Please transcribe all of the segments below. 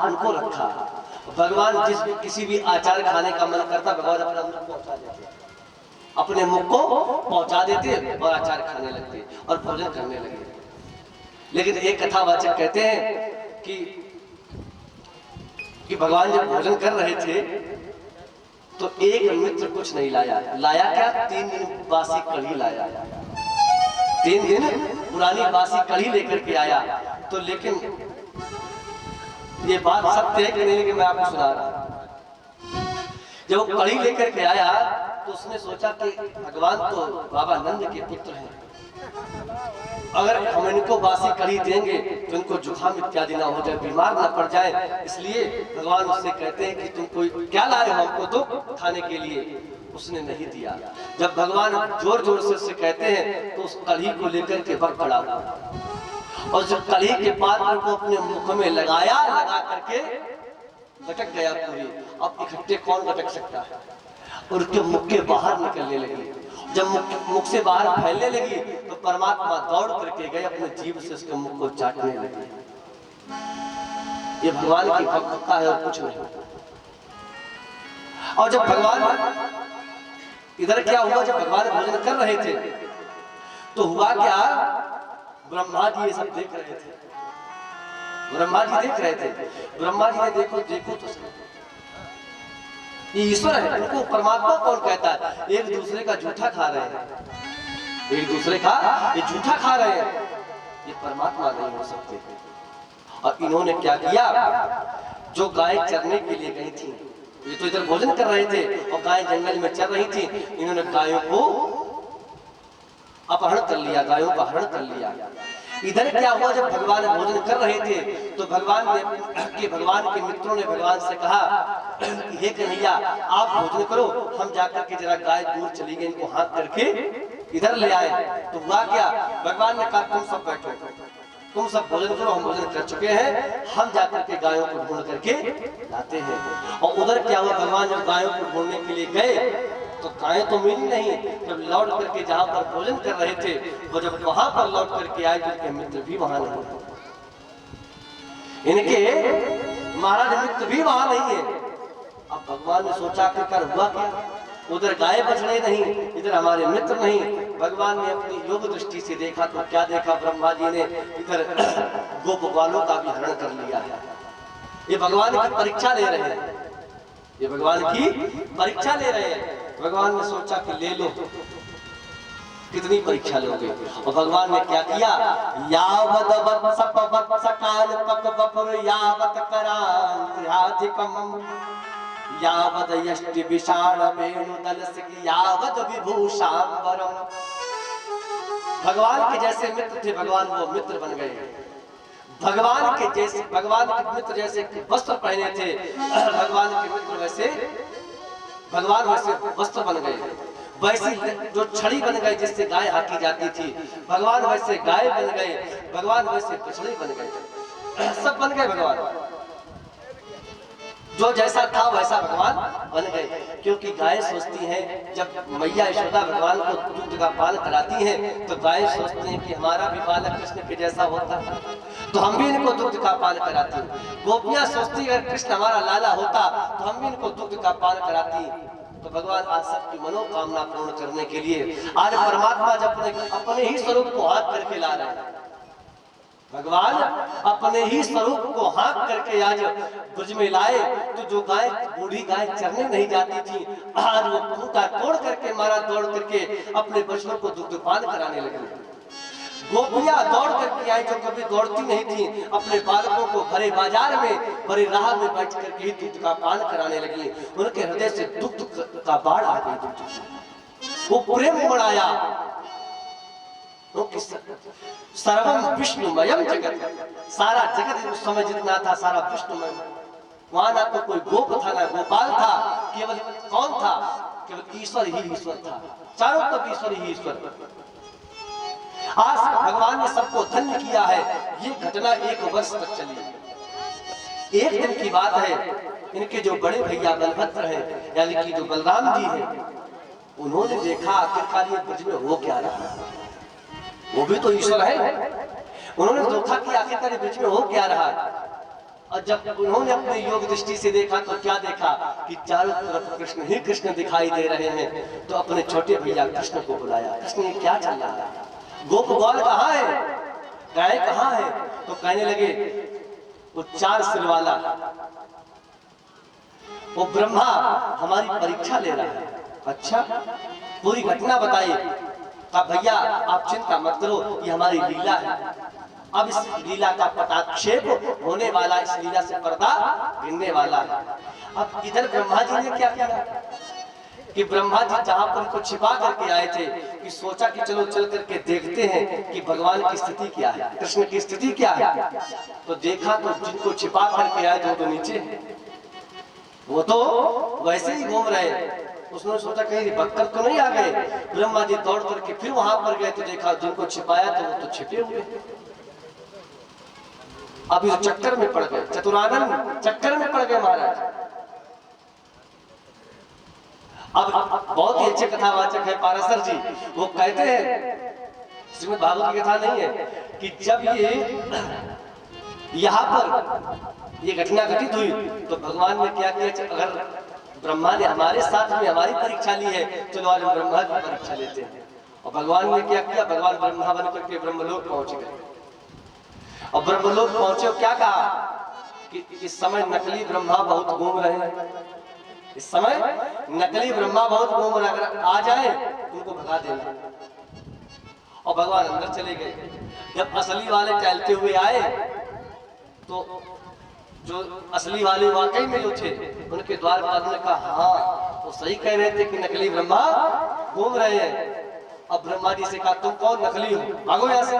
उनको रखा। भगवान किसी भी आचार खाने का मन करता, भगवान अपना मुख पहुंचा देते, अपने मुख को पहुंचा देते और आचार खाने लगते और भोजन करने लगे। लेकिन एक कथावाचक कहते हैं कि भगवान जब भोजन कर रहे थे तो एक मित्र कुछ नहीं लाया। लाया क्या? 3 दिन बासी कढ़ी लाया। 3 दिन पुरानी बासी कढ़ी लेकर के आया। तो लेकिन ये बात सत्य है कि नहीं, लेकिन मैं आपको सुना रहा हूं। जब वो कढ़ी लेकर के आया तो उसने सोचा कि भगवान तो बाबा नंद के पुत्र हैं, अगर हम इनको बासी कढ़ी देंगे तो इनको जुकाम इत्यादि ना हो जाए, बीमार ना पड़ जाए। इसलिए भगवान उससे कहते हैं कि तुम कोई क्या लाए हो हमको तो खाने के लिए। उसने नहीं दिया। जब भगवान जोर जोर से उससे कहते हैं तो उस कढ़ी को लेकर के वक्त खड़ा हुआ और जब कढ़ी के पात्र को अपने मुख में लगाया, लगा करके गटक गया पूरी। अब इकट्ठे कौन गटक सकता है? और उसके मुख के बाहर निकलने लगी। जब मुख से बाहर फैलने लगी तो परमात्मा दौड़ करके गए, अपने जीभ से उसके मुख को चाटने लगे। ये भगवान की भक्तता है और कुछ नहीं। और जब भगवान इधर क्या हुआ, जब भगवान भोजन कर रहे थे तो हुआ क्या, ब्रह्मा जी ये सब देख रहे थे। ब्रह्मा जी देख रहे थे। ब्रह्मा जी ने देखो तो ये ईश्वर है, इनको परमात्मा कौन कहता है? एक दूसरे का जूठा खा रहे हैं, एक दूसरे का ये जूठा खा रहे हैं, ये परमात्मा नहीं हो सकते। और इन्होंने क्या किया, जो गाय चरने के लिए गई थी, ये तो इधर भोजन कर रहे थे और गाय जंगल में चर रही थी, इन्होंने गायों को अपहरण कर लिया, गायों का हरण कर लिया। इधर क्या हुआ, जब भगवान भोजन कर रहे थे तो भगवान के मित्रों ने भगवान से कहा, हे कन्हैया आप भोजन करो, हम जाकर के जरा गाय दूर चली गई, इनको हाथ करके इधर ले आए। तो हुआ क्या, भगवान ने कहा तुम सब बैठो, तुम सब भोजन करो, हम भोजन कर चुके हैं, हम जाकर के गायों को ढूंढ करके लाते हैं। और उधर क्या हुआ, भगवान जब गायों को ढूंढने के लिए गए तो गायें तो मिली नहीं। जब लौट करके जहां पर भोजन कर रहे थे, वो जब वहां पर लौट करके आए तो इनके मित्र भी वहां नहीं है, इनके महाराज मित्र भी वहां नहीं है। अब भगवान ने सोचा कि कर हुआ क्या, उधर गाय बछड़े नहीं, इधर हमारे मित्र नहीं। भगवान ने अपनी योग दृष्टि से देखा तो क्या देखा, ब्रह्मा जी ने इधर गोप बालों का भी हरण कर लिया है। ये भगवान की परीक्षा ले रहे हैं, ये भगवान की परीक्षा ले रहे हैं। भगवान ने सोचा कि ले लो, कितनी परीक्षा लोगे। और भगवान ने क्या किया, यावद वत्स पवत्स काल पक बपुर यावत करांत्याधिकम यावद यष्टि विशाल वेणु दलसिक यावद विभूषांबरम। भगवान के जैसे मित्र थे, भगवान वो मित्र बन गए। भगवान के मित्र जैसे वस्त्र पहने थे, भगवान के मित्र वैसे भगवान वैसे वस्त्र बन गए। वैसी जो छड़ी बन गई जिससे गाय हाकी जाती थी, भगवान वैसे गाय बन गए, भगवान वैसे बछड़ी बन गए, सब बन गए भगवान। जो जैसा था वैसा भगवान बन गए। क्योंकि गाय सोचती है, जब मैया यशोदा भगवान को दूध का पान कराती हैं तो गाय सोचती हैं कि हमारा भी बालक कृष्ण के जैसा होता तो हम भी इनको दूध का पान कराती। गोपियां सोचती अगर कृष्ण हमारा लाला होता तो हम भी इनको दूध का पान कराती। तो भगवान आज सबकी मनोकामना पूर्ण करने के लिए आज परमात्मा जब अपने ही स्वरूप को हाथ करके ला रहे हैं, भगवान अपने ही स्वरूप को हाथ करके आज ब्रज में लाए। तो जो गाय, बूढ़ी गाय चरने नहीं जाती थी, आज वो खूंटा तोड़ करके मारा, दौड़ करके अपने बच्चों को दुग्धपान कराने लगी। गोपियां दौड़ करके आई जो कभी दौड़ती नहीं थी, अपने बालकों को भरे बाजार में, भरे राह में बैठ करके ही दूध का पान कराने लगी। उनके हृदय से दुग्ध का बाढ़ आ गई, वो प्रेम बढ़ाया। सर्वम विष्णुमयम जगत, सारा जगत उस समय जितना था सारा विष्णुमय। वहां ना तो कोई गोप था ना गोपाल था, केवल कौन था, केवल ईश्वर ही ईश्वर था, चारों तरफ ईश्वर ही ईश्वर। आज भगवान ने सबको धन्य किया है। ये घटना 1 वर्ष तक चली। एक दिन की बात है, इनके जो बड़े भैया बलभद्र हैं, यानी कि जो बलराम जी हैं, उन्होंने देखा आखिरकार ये ब्रज में हो क्या रहा है, वो भी तो ईश्वर है। उन्होंने देखा कि आखिरकार ब्रज में हो क्या रहा है। और जब उन्होंने अपने योग दृष्टि से देखा तो क्या देखा कि चारों तरफ कृष्ण ही कृष्ण दिखाई दे रहे हैं। तो अपने छोटे भैया कृष्ण को बुलाया, कृष्ण ये क्या चल रहा है, गोप ग्वाल कहाँ है, गाय कहाँ है। तो कहने लगे वो 4 सिर वाला वो ब्रह्मा हमारी परीक्षा ले रहा है। अच्छा, पूरी घटना बताइए। कहा भैया आप चिंता मत करो, ये हमारी लीला है। अब इस लीला का पटाक्षेप होने वाला, इस लीला से पर्दा गिरने वाला है। अब इधर ब्रह्मा जी ने क्या किया कि ब्रह्मा जी जहां पर इनको छिपा करके आए थे कि सोचा कि चलो चल करके देखते हैं कि भगवान की स्थिति क्या है, कृष्ण की स्थिति क्या है। तो देखा तो जिनको छिपा करके आए थे तो नीचे, वो तो वैसे ही घूम रहे। उसने सोचा कहीं बक्कर तो नहीं आ गए। ब्रह्मा जी दौड़ करके फिर वहां पर गए तो देखा जिनको छिपाया तो वो तो छिपे हुए। अब इस चक्कर में पड़ गए, चतुरानन चक्कर में पड़ गए महाराज। अब बहुत ही अच्छे कथावाचक है पाराशर जी, वो कहते हैं, श्रीमद् भागवत की कथा नहीं है कि जब ये यहाँ पर ये घटना घटित हुई तो भगवान ने क्या किया, अगर ब्रह्मा ने हमारे साथ में हमारी परीक्षा ली है, चलो आज हम ब्रह्मा की परीक्षा लेते हैं। और भगवान ने क्या किया, भगवान ब्रह्मा बन करके ब्रह्मलोक पहुंच गए। और ब्रह्मलोक पहुंचे और क्या कहा कि इस समय नकली ब्रह्मा बहुत घूम रहे हैं, इस समय नकली ब्रह्मा बहुत घूम रहे हैं, अगर आ जाए उनको भगा देना। और भगवान अंदर चले गए। जब असली वाले टहलते हुए आए तो जो असली वाले वाकई में जो थे उनके द्वार पर ने कहा हाँ वो सही कह रहे थे कि नकली ब्रह्मा घूम रहे हैं। अब ब्रह्मा जी से कहा तुम कौन नकली हो, भागो यहाँ से।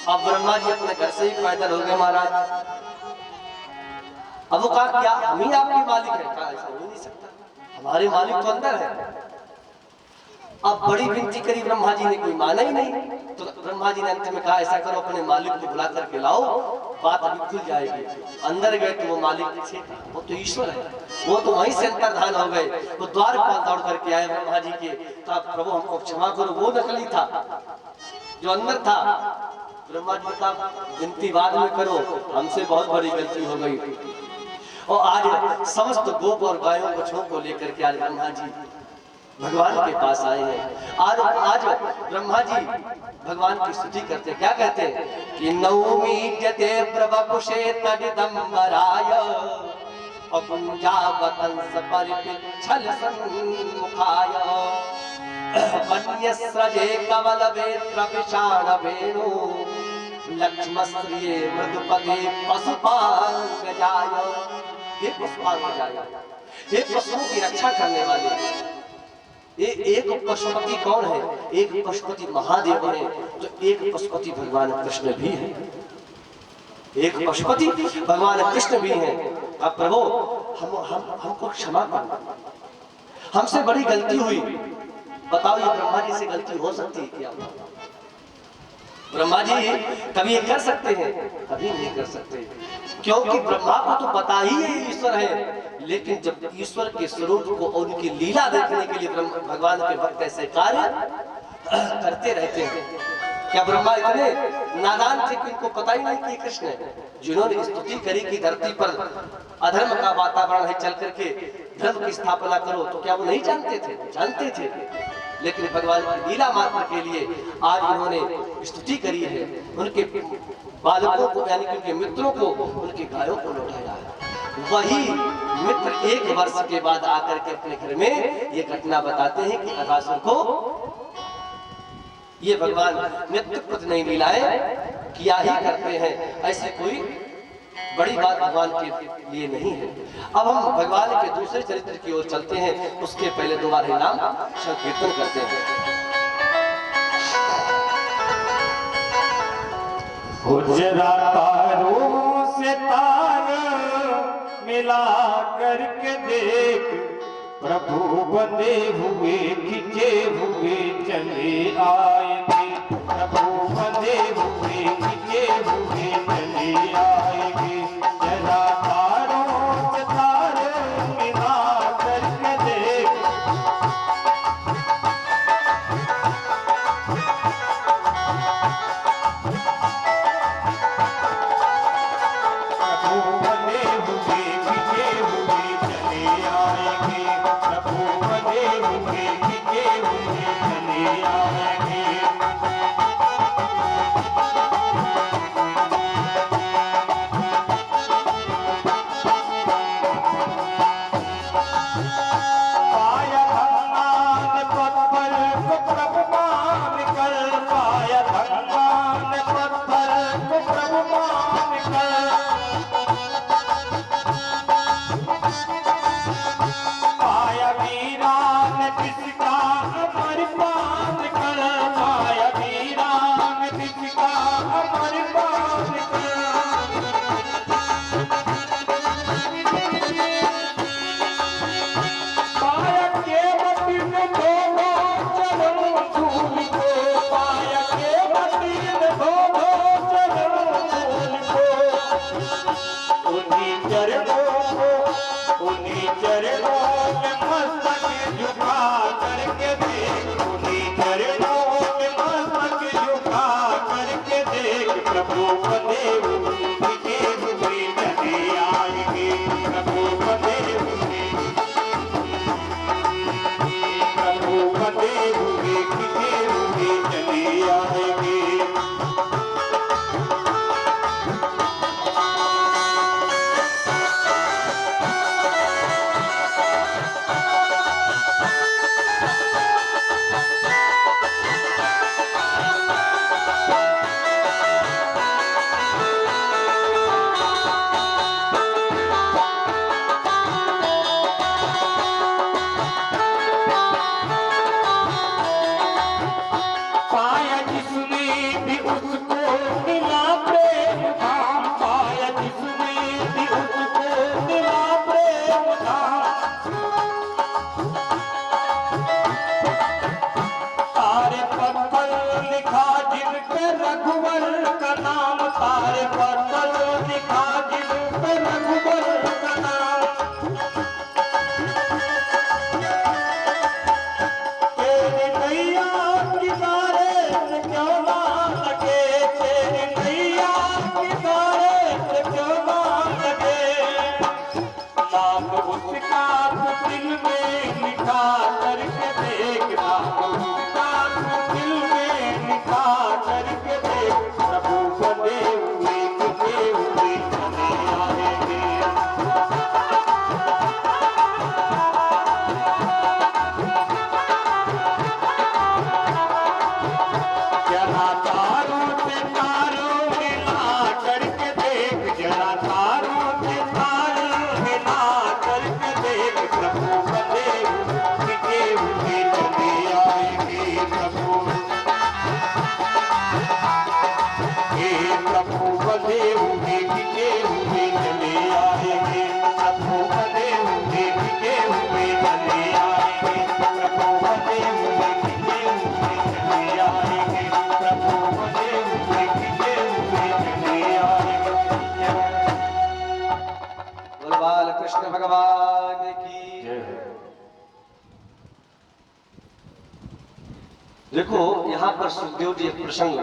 अब ब्रह्मा जी अपने घर से ही पैदल हो गए महाराज। अब वो कहा क्या हम ही आपके मालिक हैं, कहा ऐसा हो नहीं सकता, हमारे मालिक तो अंदर है। अब बड़ी विनती करी ब्रह्मा जी ने, कोई माना ही नहीं। तो ब्रह्मा जी ने अंत में कहा ऐसा करो अपने मालिक को बुला करके लाओ, बात अभी खुल जाएगी। अंदर गए तो वो मालिक थे, वो तो ईश्वर है, वो तो वहीं से अंतर्धान हो गए। वो द्वार पर दौड़ करके आए ब्रह्मा जी के, तो प्रभु हमको क्षमा करो, वो नकली था जो अंदर था। ब्रह्मा जी का विनती बाद में करो, हमसे बहुत बड़ी गलती हो गई। और आज समस्त गोप और गायों बछड़ों को लेकर के आज ब्रह्मा जी भगवान के पास आए हैं। आज ब्रह्मा जी भगवान की स्तुति करते, क्या कहते हैं कि नौमी जते प्रभकुशे तडिदंबराय अकुंजावतंस परिपिच्छल सन्मुखाय वन्यस्रजे कवल वेत्र विषाण वेणु लक्ष्मश्रिये मृदुपदे पशुपांगजाय। ये पशुपांगजाय, ये पशुओं की रक्षा करने वाले। ये एक पशुपति कौन है, एक पशुपति महादेव है, तो एक पशुपति भगवान कृष्ण भी है, एक पशुपति भगवान कृष्ण भी है। अब प्रभु हमको क्षमा करो, हमसे बड़ी गलती हुई। बताओ ये ब्रह्मा जी से गलती हो सकती है क्या? ब्रह्मा जी कभी ये कर सकते हैं, कभी नहीं कर सकते, क्योंकि ब्रह्मा को तो पता ही है ईश्वर है। लेकिन जब ईश्वर के स्वरूप को और उनकी लीला देखने के लिए भगवान के भक्त ऐसे कार्य करते रहते हैं। क्या ब्रह्मा इतने नादान थे कि इनको पता ही नहीं कि कृष्ण है? जिन्होंने स्तुति करी कि धरती पर अधर्म का वातावरण है, चल करके धर्म की स्थापना करो, तो क्या वो नहीं जानते थे? जानते थे। लेकिन भगवान की लीला मात्र के लिए आज उन्होंने स्तुति करी है, उनके बालकों को यानी कि उनके मित्रों को, उनके गायों को लौटाया है। वही मित्र 1 वर्ष के बाद आकर के अपने घर में ये घटना बताते हैं कि अगासुर को ये भगवान नित्य प्रति नहीं लीलाएं किया ही करते हैं। ऐसी कोई बड़ी बात भगवान के लिए नहीं है। अब हम भगवान के दूसरे चरित्र की ओर चलते हैं, उसके पहले 2 बार नाम संकीर्तन करते हैं। तारों से तार मिला करके देख, प्रभु बंधे हुए खिंचे हुए चले आएंगे, प्रभु बंधे हुए खिंचे हुए चले आएंगे। जरा तारों से तार मिला करके देख, बंधे हुए खिंचे हुए चले आएंगे, प्रभु बंधे हुए खिंचे हुए चले आएंगे। पाया धन्नान पत्थर को प्रभु मान कर, पाया धन्नान पत्थर को प्रभु मान कर, पाया वीरान किसका अमर पान कर, पाया वीरान किसका अमर पान कर। पाया केवट में धोलो चरण धूल को, पाया केवट में धोलो चरण धूल को, उन्हीं चरणों में मस्तक झुका करके देख, उन्हीं चरणों में मस्तक झुका करके देख, प्रभु बंधे हुए खिंचे हुए चले आएंगे, प्रभु बंधे हुए, प्रभु बंधे हुए खिंचे हुए चले आएंगे। पाया जिसने भी उसको मिला प्रेम धाम, पाया जिसने भी उसको मिला प्रेम धाम। तारे पत्थर लिखा जिन पे रघुवर का नाम, तारे पत्थर लिखा जिन पे रघुवर का नाम। तेरी नैया किनारे से क्यों ना लगे, तेरी नैया किनारे से क्यों ना लगे, नाम उसका तू दिल में लिखा करके देख, नाम उसका तू दिल में लिखा करके देख, प्रभु बंधे हुए खिंचे हुए चले आएंगे। जरा तारों से तारों मिला करके देख, जरा तारों से तारों मिला करके देख, प्रभु बंधे खिंचे हुए चले आएंगे, प्रभु हे प्रभु बंधे हुए खिंचे हुए चले आएंगे, प्रभु बंधे हुए खिंचे हुए चले आएंगे, प्रभु बंधे हुए खिंचे हुए चले आएंगे, प्रभु बंधे हुए खिंचे हुए चले आएंगे। बोल बाल कृष्ण भगवान की। देखो यहाँ पर सुखदेव जी एक प्रसंग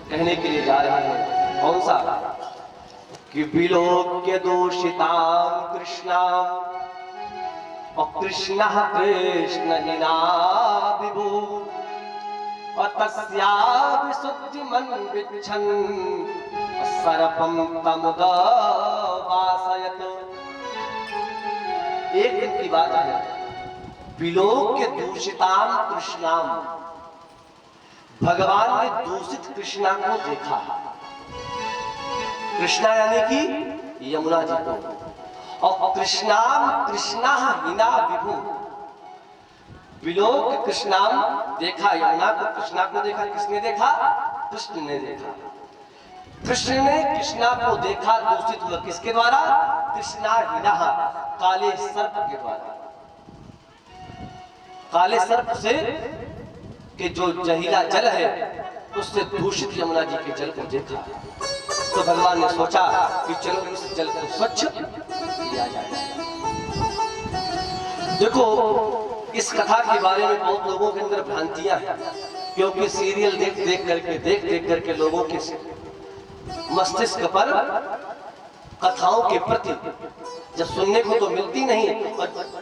कहने के लिए जा रहे हैं। कौन सा? कि विलोक्य दोषितां कृष्णां और कृष्ण कृष्ण हीना विभु तस्याभिशुद्धिमन् विच्छन् सर्पं तमुदवासयत्। एक दिन की बात है, विलोक्य दूषितां कृष्णां, भगवान ने दूषित कृष्णा को देखा। कृष्णा यानी कि यमुना जी को, और कृष्णाम कृष्णा हीना विभु, विलोक कृष्णाम देखा, यमुना को कृष्णा को देखा। किसने देखा? कृष्ण ने देखा। कृष्ण ने कृष्णा को देखा दूषित हुआ। किसके द्वारा? कृष्णा हीना, काले सर्प के द्वारा। काले सर्प से कि जो जहीला जल है उससे दूषित यमुना जी के जल को देखा। तो भगवान ने सोचा कि चलो इस जल को स्वच्छ किया जाए। देखो, इस कथा के बारे में बहुत लोगों के अंदर भ्रांतियां हैं, क्योंकि सीरियल देख देख करके लोगों के मस्तिष्क पर कथाओं के प्रति जब सुनने को तो मिलती नहीं,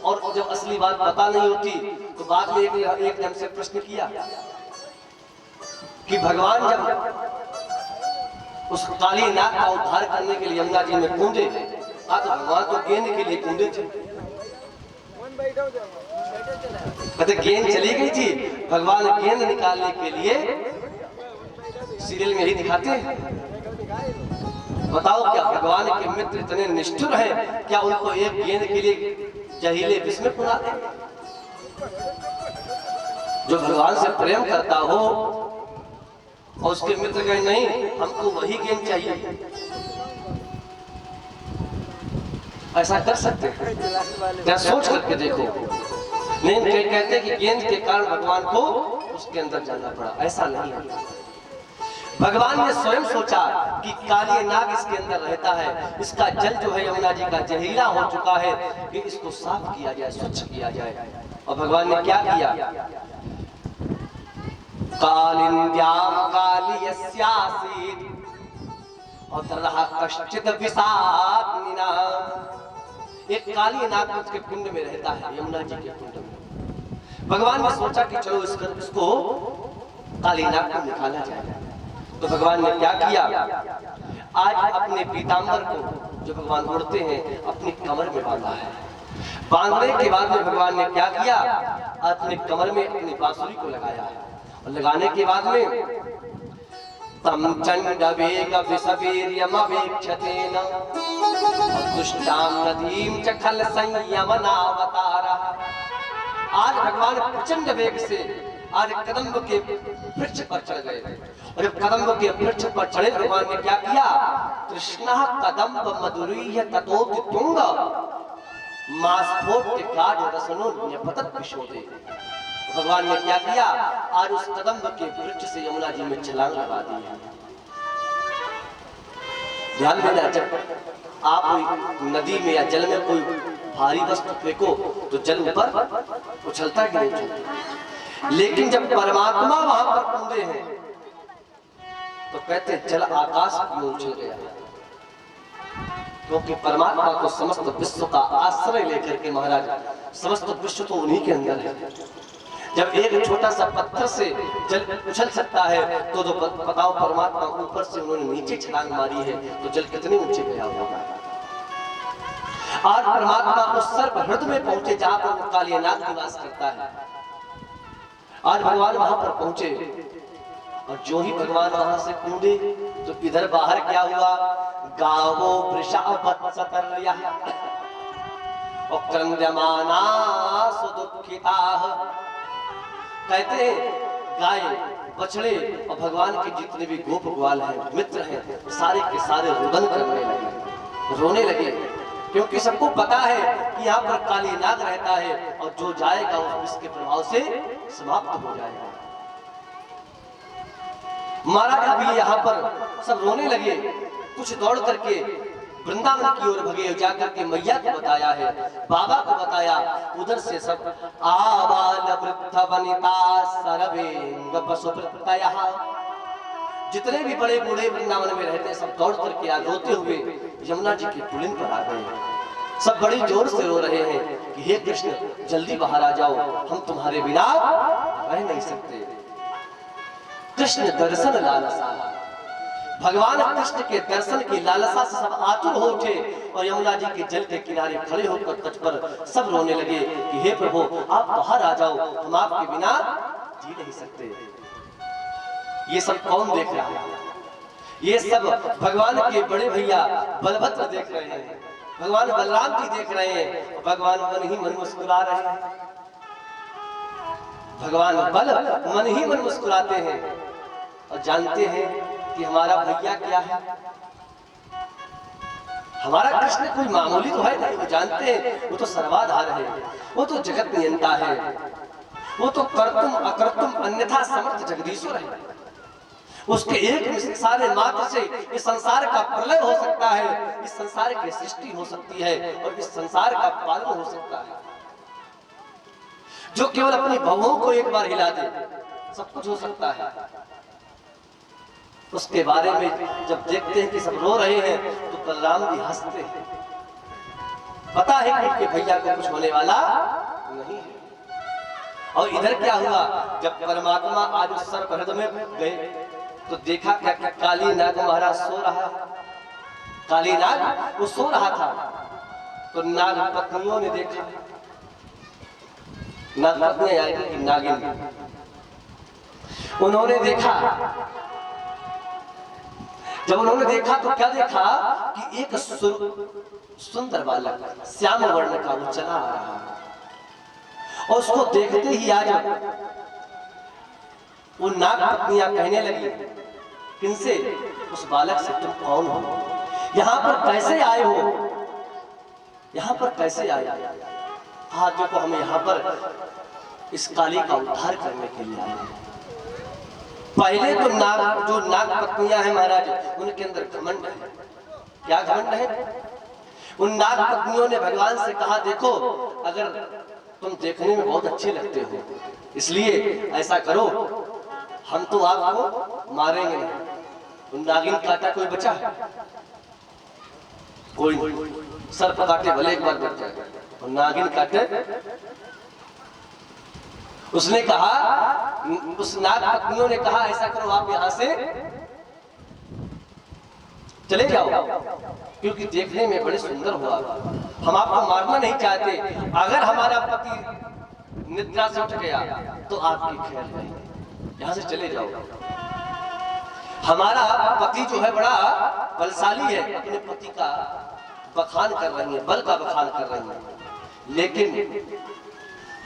और जब असली बात पता नहीं होती, तो बाद में एक जन से प्रश्न किया कि भगवान जब उस काली नाग का उद्धार करने के लिए यमुना जी में कूदे, तो भगवान तो गेंद के लिए कूदे थे। कहते गेंद चली गई थी, भगवान गेंद निकालने के लिए सीरियल में ही दिखाते हैं। बताओ क्या भगवान के मित्र इतने निष्ठुर हैं, क्या उनको एक गेंद के लिए जहरीले विष में पुरा दें? जो भगवान से प्रेम करता हो और उसके मित्र कहे नहीं हमको वही गेंद चाहिए, ऐसा कर सकते हैं? क्या सोच करके देखो। नहीं कहते कि गेंद के कारण भगवान को उसके अंदर जाना पड़ा, ऐसा नहीं है। भगवान ने स्वयं सोचा कि काली नाग इसके अंदर रहता है, इसका जल जो है यमुना जी का जहरीला हो चुका है, कि इसको साफ किया जाए, स्वच्छ किया जाए। और भगवान ने क्या किया? कालिंद्याम कालियस्यासीत् अतरः कश्चित् विषाग्निना। एक काली नाग उसके कुंड में रहता है, यमुना जी के कुंड में। भगवान ने सोचा कि चलो इसको काली नाग को निकाला जाए। तो भगवान ने क्या किया? आज अपने पीताम्बर को जो भगवान उड़ते हैं अपनी कमर में बांधा है। बांधने के बाद में भगवान ने क्या किया? अपने कमर में अपनी बांसुरी को लगाया है, और लगाने के बाद में तम चंड वेग विषवीर्यमवेक्षतेन दुष्टाम नदीम च खल संयमनावतारा। आज भगवान प्रचंड वेग से आज कदम्ब के वृक्ष पर चढ़ गए, और जब कदम्ब के वृक्ष पर चढ़े भगवान ने क्या किया? कृष्णा कदम्ब मधुरीय ततोति तुंग मास्फोट गाढ़ रसनो न्यपतत विशोदे। भगवान ने क्या किया? आज उस कदम्ब के वृक्ष से यमुना जी में छलांग लगा दी है। ध्यान देना, जब आप नदी में या जल में कोई भारी वस्तु फेंको तो जल ऊपर उछलता है कि नहीं उछलता? लेकिन जब परमात्मा वहां पर कूदे हैं तो कहते हैं जल आकाश की ओर उछल गया, क्योंकि परमात्मा को समस्त विश्व का आश्रय लेकर के महाराज समस्त विश्व तो उन्हीं के अंदर है। जब एक छोटा सा पत्थर से जल उछल सकता है तो जो बताओ परमात्मा ऊपर से उन्होंने नीचे छलांग मारी है तो जल कितने ऊंचे गया होगा। आज परमात्मा उस सर्व हृदय में पहुंचे जहां पर काली नाग निवास करता है। आज भगवान वहां पर पहुंचे, और जो ही भगवान वहां से कूदे तो इधर बाहर क्या हुआ? गावो वृषावत्सतर्यः और क्रंद्यमाना सुदुःखिताः। कहते हैं गाय बछड़े और भगवान के जितने भी गोप ग्वाल हैं, मित्र हैं, सारे के सारे रुदन करने लगे, रोने लगे, क्योंकि सबको पता है कि यहाँ पर काली नाग रहता है और जो जाएगा उसके प्रभाव से समाप्त हो जाएगा। महाराज अभी यहाँ पर सब रोने लगे, कुछ दौड़ करके वृंदावन की ओर भगे, जाकर के मैया को बताया है, बाबा को बताया। उधर से सब आबाल वृद्ध वनिता सर्वेंग पशुवृत्तयः, जितने भी बड़े बूढ़े वृंदावन में रहते सब दौड़ करके आ रोते हुए यमुना जी के पुलिन पर आ गए। सब बड़ी जोर से रो रहे हैं कि हे कृष्ण जल्दी बाहर आ जाओ, हम तुम्हारे बिना रह नहीं सकते। कृष्ण दर्शन लालसा, भगवान कृष्ण के दर्शन की लालसा से सब आतुर हो उठे और यमुना जी के जल के किनारे खड़े होकर तट पर सब रोने लगे कि हे प्रभु आप बाहर आ जाओ, हम आपके बिना जी नहीं सकते। ये सब कौन देख रहा है? ये सब भगवान के बड़े भैया बलभद्र देख रहे हैं, भगवान बलराम जी देख रहे हैं, भगवान मन ही मन मुस्कुरा रहे हैं। भगवान बल मन ही मन मुस्कुराते हैं और जानते हैं कि हमारा भैया क्या है। हमारा कृष्ण कोई मामूली तो है नहीं, वो जानते हैं वो तो सर्वाधार है, वो तो जगत नियंता है, वो तो कर्तुम अकर्तुम अन्यथा समर्थ जगदीश्वर है। उसके एक सारे मात्र से इस संसार का प्रलय हो सकता है, इस संसार की सृष्टि हो सकती है और इस संसार का पालन हो सकता है। जो केवल अपनी भवों को एक बार हिला दे सब कुछ हो सकता है। उसके बारे में जब देखते हैं कि सब रो रहे हैं तो बलराम भी हंसते हैं। पता है कि उनके भैया को कुछ होने वाला नहीं है। और इधर क्या हुआ, जब परमात्मा आज उस सर्पहृद में गए तो देखा क्या कि काली नाग महाराज सो रहा, काली नाग वो सो रहा था। तो नाग पत्नियों ने देखा, नाग पत्नियां आई कि नागिन, उन्होंने देखा। जब उन्होंने देखा तो क्या देखा कि एक सुंदर बालक श्याम वर्ण का वो चला आ रहा है। और उसको देखते ही आज वो नाग पत्नियां कहने लगी, किनसे? उस बालक से, तुम कौन हो, यहाँ पर कैसे आए हो, यहाँ पर कैसे आए? आज देखो हम यहाँ पर इस काली का उद्धार करने के लिए आए। पहले तो जो नाग पत्नियां हैं महाराज, उनके अंदर घमंड है। क्या घमंड है? उन नाग पत्नियों ने भगवान से कहा, देखो अगर तुम देखने में बहुत अच्छे लगते हो, इसलिए ऐसा करो, हम तो आपको मारेंगे नहीं। उन नागिन काटा कोई बचा? कोई नहीं। सर्प काटे भले एक बार बच जाए, और नागिन काटे। उसने कहा, उस नाग पत्नियों ने कहा, ऐसा करो आप यहाँ से चले जाओ, क्योंकि देखने में बड़े सुंदर हुआ, हम आपको मारना नहीं चाहते। अगर हमारा पति निद्रा से उठ गया तो आपकी खैर नहीं, यहाँ से चले जाओ। हमारा पति जो है बड़ा बलशाली है, अपने पति का बखान कर रही है, बल का बखान कर रही है। लेकिन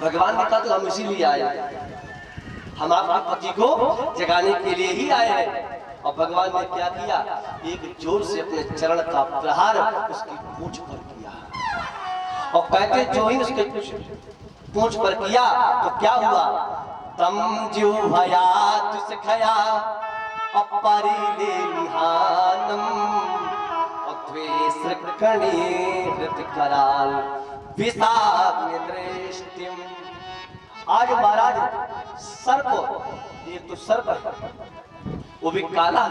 भगवान ने कहा तो हम इसीलिए आए हैं, हम आपके पति को जगाने के लिए ही आए हैं। और भगवान ने क्या किया, एक जोर से अपने चरण का प्रहार उसकी पूंछ पर किया। और कहते जो ही उसके पूंछ पर किया तो क्या हुआ, तम जो हयात सखया अपरिले विहानम अद्वे सृकणी हृत कराल विषाग्नि दृष्टिम। आज महाराज सर्प, ये तो सर्प है, वो भी काला,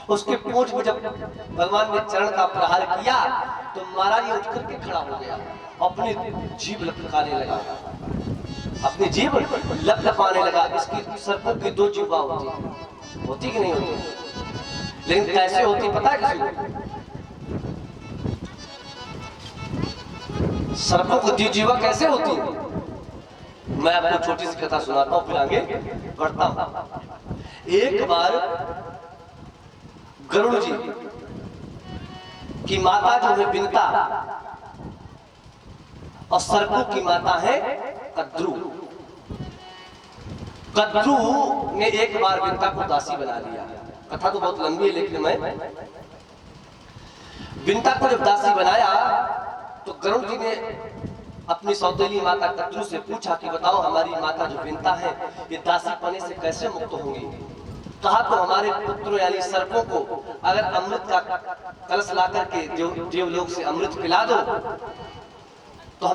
उसके पूंछ में जब भगवान ने चरण का प्रहार किया तो महाराज ये उठ करके खड़ा हो गया, अपनी जीभ लपकाने लगा, अपनी जीभ लपकाने लगा। इसकी सर्पों की दो जीभा होती कि नहीं होती? लेकिन कैसे होती पता है किसी को? सर्पों की दो जीभा कैसे होती? मैं आपको छोटी सी कथा सुनाता हूँ, फिर आगे बढ़ता हूँ। एक बार गरुड़ जी की माता जो है बिंता, और सर्पों की माता है कद्रू। कद्रू ने एक बार बिंता को दासी बना लिया। कथा तो बहुत लंबी है, लेकिन मैं बिंता को जब दासी बनाया तो गरुड़ जी ने अपनी सौतेली माता कद्रू से पूछा कि बताओ हमारी माता जो बिंता है ये दासी पने से कैसे मुक्त होंगी? कहा तो हमारे पुत्र यानी सर्पों को अगर अमृत का कलश ला करके देवलोक से अमृत पिला दो तो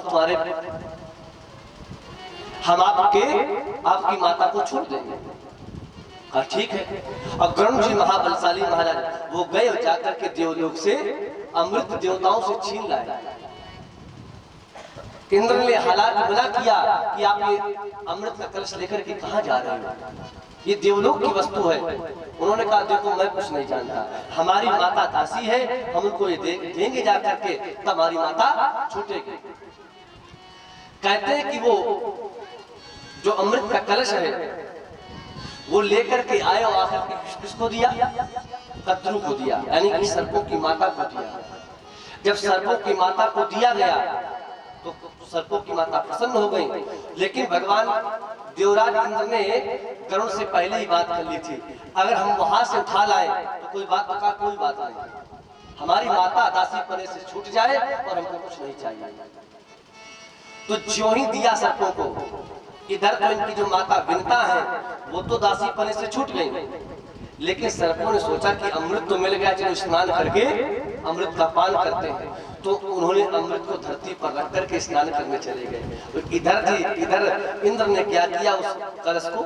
हम आपकी माता को छोड़ देंगे। कहा ठीक है। और गरुड़ जी महाबलशाली महाराज वो गए और जाकर के देवलोक से अमृत देवताओं से छीन लाए। इंद्र ने हालात बना किया कि आप ये अमृत का कलश लेकर के कहाँ जा रहे हो, ये देवलोक की वस्तु है। उन्होंने कहा देखो मैं कुछ नहीं जानता, हमारी माता दासी है, हम उनको ये देंगे जा करके तब हमारी माता छूटेगी। कहते हैं कि वो जो अमृत का कलश है वो लेकर के आए और आकर के किसको दिया? कद्रू को दिया, यानी कि सर्पों की माता को दिया। जब सर्पों की माता को दिया गया तो सर्पों की माता प्रसन्न हो गई। लेकिन भगवान देवराज इंद्र ने गरुड़ से पहले ही बात कर ली थी, अगर हम वहां से उठा लाए तो कोई बात बता, कोई बात नहीं, हमारी माता दासी पने से छूट जाए और हमको कुछ नहीं चाहिए। तो जो ही दिया सर्पों को, इधर तो इनकी जो माता बिंता है वो तो दासी पने से छूट गई, लेकिन सर्पों ने सोचा कि अमृत तो मिल गया, चलो स्नान करके अमृत का पान करते हैं। तो उन्होंने अमृत को धरती पर रख करके स्नान करने चले गए। तो इधर इंद्र ने क्या किया, उस कलश को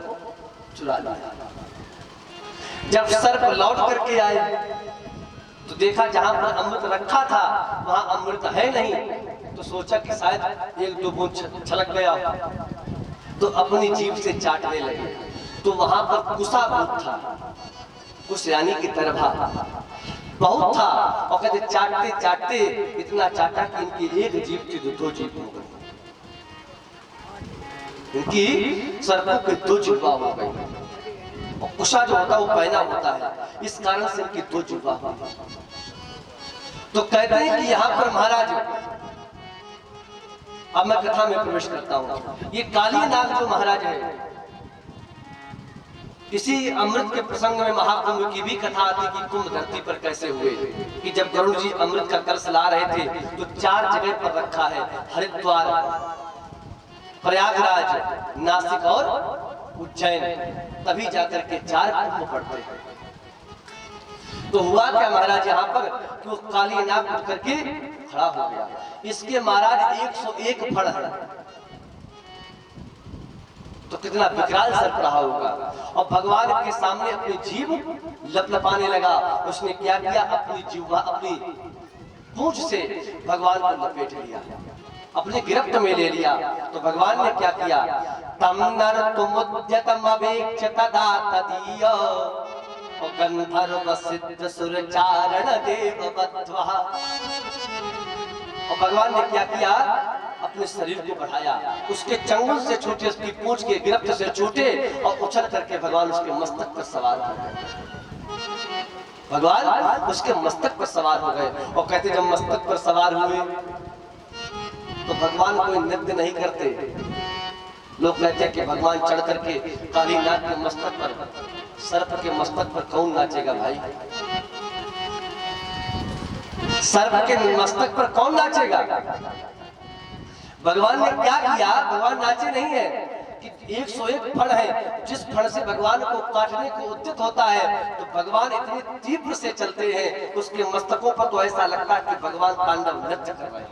चुरा लिया। जब सर्प लौट करके आए तो देखा जहां पर अमृत रखा था वहां अमृत है नहीं, तो सोचा कि शायद एक दो बूंद छलक गया, तो अपनी जीभ से चाटने लगे। तो वहां पर कुसा भूत था, कुछ यानी कि तरभा बहुत था, और कहते चाटते चाटते इतना चाटा कि इनकी एक जीभ थी दो जीभ हो गई, इनकी सर्पों के दो जिह्वा हो गई। और कुशा जो होता है वो पहना होता है, इस कारण से इनकी दो जिह्वा हो गई। तो कहते हैं कि यहाँ पर महाराज, अब मैं कथा में प्रवेश करता हूँ। ये काली नाग जो महाराज है, इसी अमृत के प्रसंग में महाकुंभ की भी कथा आती कि कुंभ धरती पर कैसे हुए, कि जब गरुड़ जी अमृत का कलश ला रहे थे तो 4 जगह पर रखा है, हरिद्वार, प्रयागराज, नासिक और उज्जैन, तभी जाकर के 4 कुंभ पड़ते हैं। तो हुआ क्या महाराज यहाँ पर कि वो काली नाग उठ करके खड़ा हो गया। इसके महाराज 101 फड़ है, तो कितना विकराल सर्प रहा होगा। और भगवान के सामने अपनी जीभ लपलपाने लगा। उसने क्या किया, अपनी जीभ अपनी पूंछ से भगवान को लपेट लिया, अपनी गिरफ्त में ले लिया। तो भगवान ने क्या किया, तम नर तुमुद्यतम अवेक्ष्य तदा तदीय गंधर्व सिद्ध सुर चारण देव बद्ध्वा। और भगवान ने क्या किया, अपने शरीर को बढ़ाया, उसके चंगुल से छूटे, उसकी पूंछ के गिरफ्त से छूटे और उछल करके भगवान उसके मस्तक पर सवार हो गए। भगवान उसके मस्तक पर सवार हो गए। और कहते जब मस्तक पर सवार हुए तो भगवान कोई नृत्य नहीं करते। लोग कहते हैं कि भगवान चढ़ करके काली नाग के मस्तक पर, सर्प के मस्तक पर कौन नाचेगा भाई? सर्प के मस्तक पर कौन नाचेगा? भगवान ने क्या किया, भगवान नाचे नहीं है कि 101 फण है, जिस फण से भगवान को काटने को उद्यत होता है, तो भगवान इतने तीव्र से चलते हैं उसके मस्तकों पर, तो ऐसा लगता है कि भगवान तांडव नृत्य कर रहे हैं।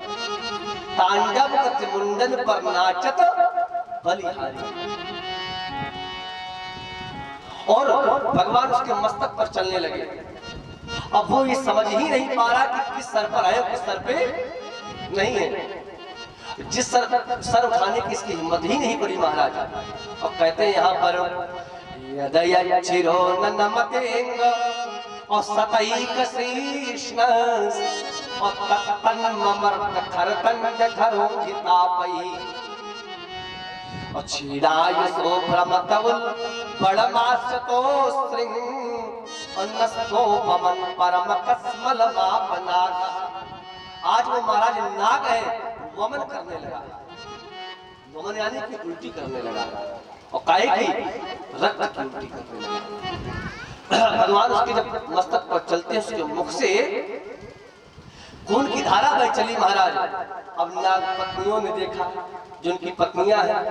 तांडव गति मुंडन पर नाचत बलिहारी। और भगवान उसके मस्तक पर चलने लगे। अब वो ये समझ ही नहीं पा रहा कि किस सर पर आए, किस सर पे नहीं है। जिस सर उठाने की इसकी हिम्मत ही नहीं पड़ी महाराज। और कहते हैं यहाँ पर यदयच्छिरो नमतेंग और सतैक श्रीष्ण और तत्तन्ममर्त खरतंड खरोहितापै और क्षीरायुषो भ्रमतवुल बड़मासतो स्त्रिंग और नस्तो पमन परम कसमल मापनाग। आज वो महाराज नाग है, वमन करने लगा। वमन यानी कि उल्टी करने लगा, और काहे की रक्त की उल्टी करने लगा। भगवान उसके जब मस्तक पर चलते हैं, उसके मुख से खून की धारा बह चली महाराज। अब नाग पत्नियों ने देखा, जिनकी पत्नियां हैं,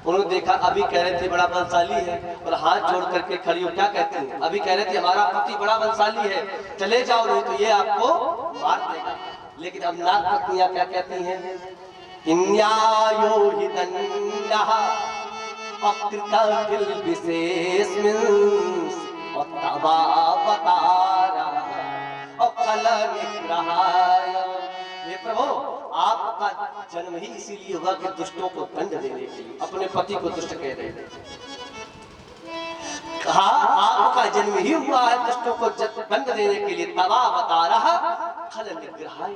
उन्होंने देखा, अभी कह रहे थे बड़ा बलशाली है और हाथ जोड़ करके खड़ी हो, क्या कहते हैं, अभी कह रहे थे हमारा पति बड़ा बलशाली है, चले जाओ नहीं तो ये आपको मार देगा। लेकिन अब नाग पत्नियां क्या कहती हैं, इन्यायो हि दंडः अकृतकिल विशेषमिन् और तवावतारा और कल निग्रहाय। हे प्रभु, आपका जन्म ही इसीलिए हुआ कि दुष्टों को दंड देने के लिए, अपने पति को दुष्ट कह रहे थे। कहा आपका जन्म ही हुआ है दुष्टों को दंड देने के लिए, तवावतारा खल निग्रहाय।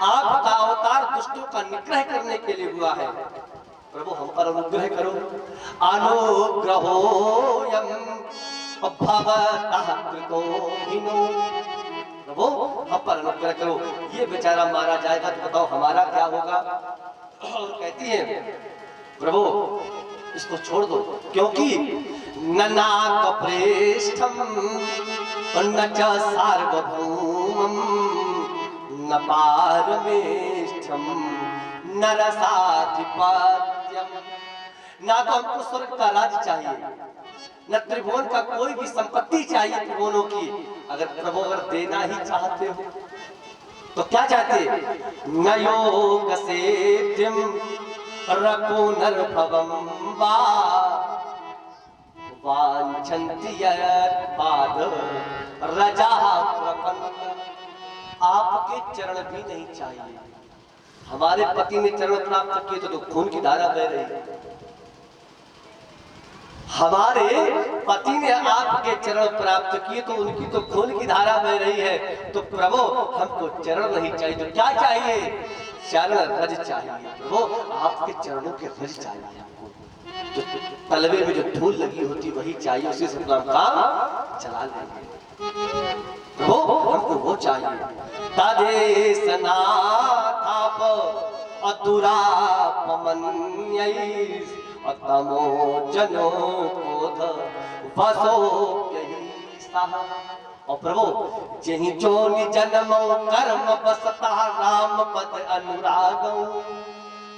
आपका अवतार दुष्टों का निग्रह करने के लिए हुआ है। प्रभु हम पर अनुग्रह करो। अनुग्रहोयम भवतः कृतो हिनो। प्रभु हम पर अनुग्रह करो, ये बेचारा मारा जाएगा तो बताओ हमारा क्या होगा। और कहती है प्रभु इसको छोड़ दो, क्योंकि न नाक प्रेष्ठम न च सार्वभौमम न पारमेष्ठम न रसाधिपत्यम। ना तो हमको स्वर्ग का राज चाहिए, न त्रिभुवन का कोई भी संपत्ति चाहिए त्रिभुवनों की। अगर प्रभु अगर देना ही चाहते हो तो क्या चाहते, न योग सेद्यम रघुनर्भवम वा वांछन्ति यत्पाद रजाः प्रपन्ना। आपके चरण भी नहीं चाहिए। हमारे पति ने चरण प्राप्त किए तो खून की धारा बह रही है। हमारे पति ने आपके चरण प्राप्त किए तो उनकी तो खून की धारा बह रही है। तो प्रभु हमको चरण नहीं चाहिए तो क्या चाहिए? चरण रज चाहिए। प्रभु आपके चरणों के रज चाहिए। जो तलवे में जो धूल लगी होती वही चाहिए, उसी से अपना काम चला लेंगे। प्रभु हमको वो चाहिए। तदेश नाथाप अदुरापमन्यैः तमो जनो क्रोध वसो यही साह। और प्रभु जहि जोनि जन्मो कर्म बसता राम पद अनुरागो।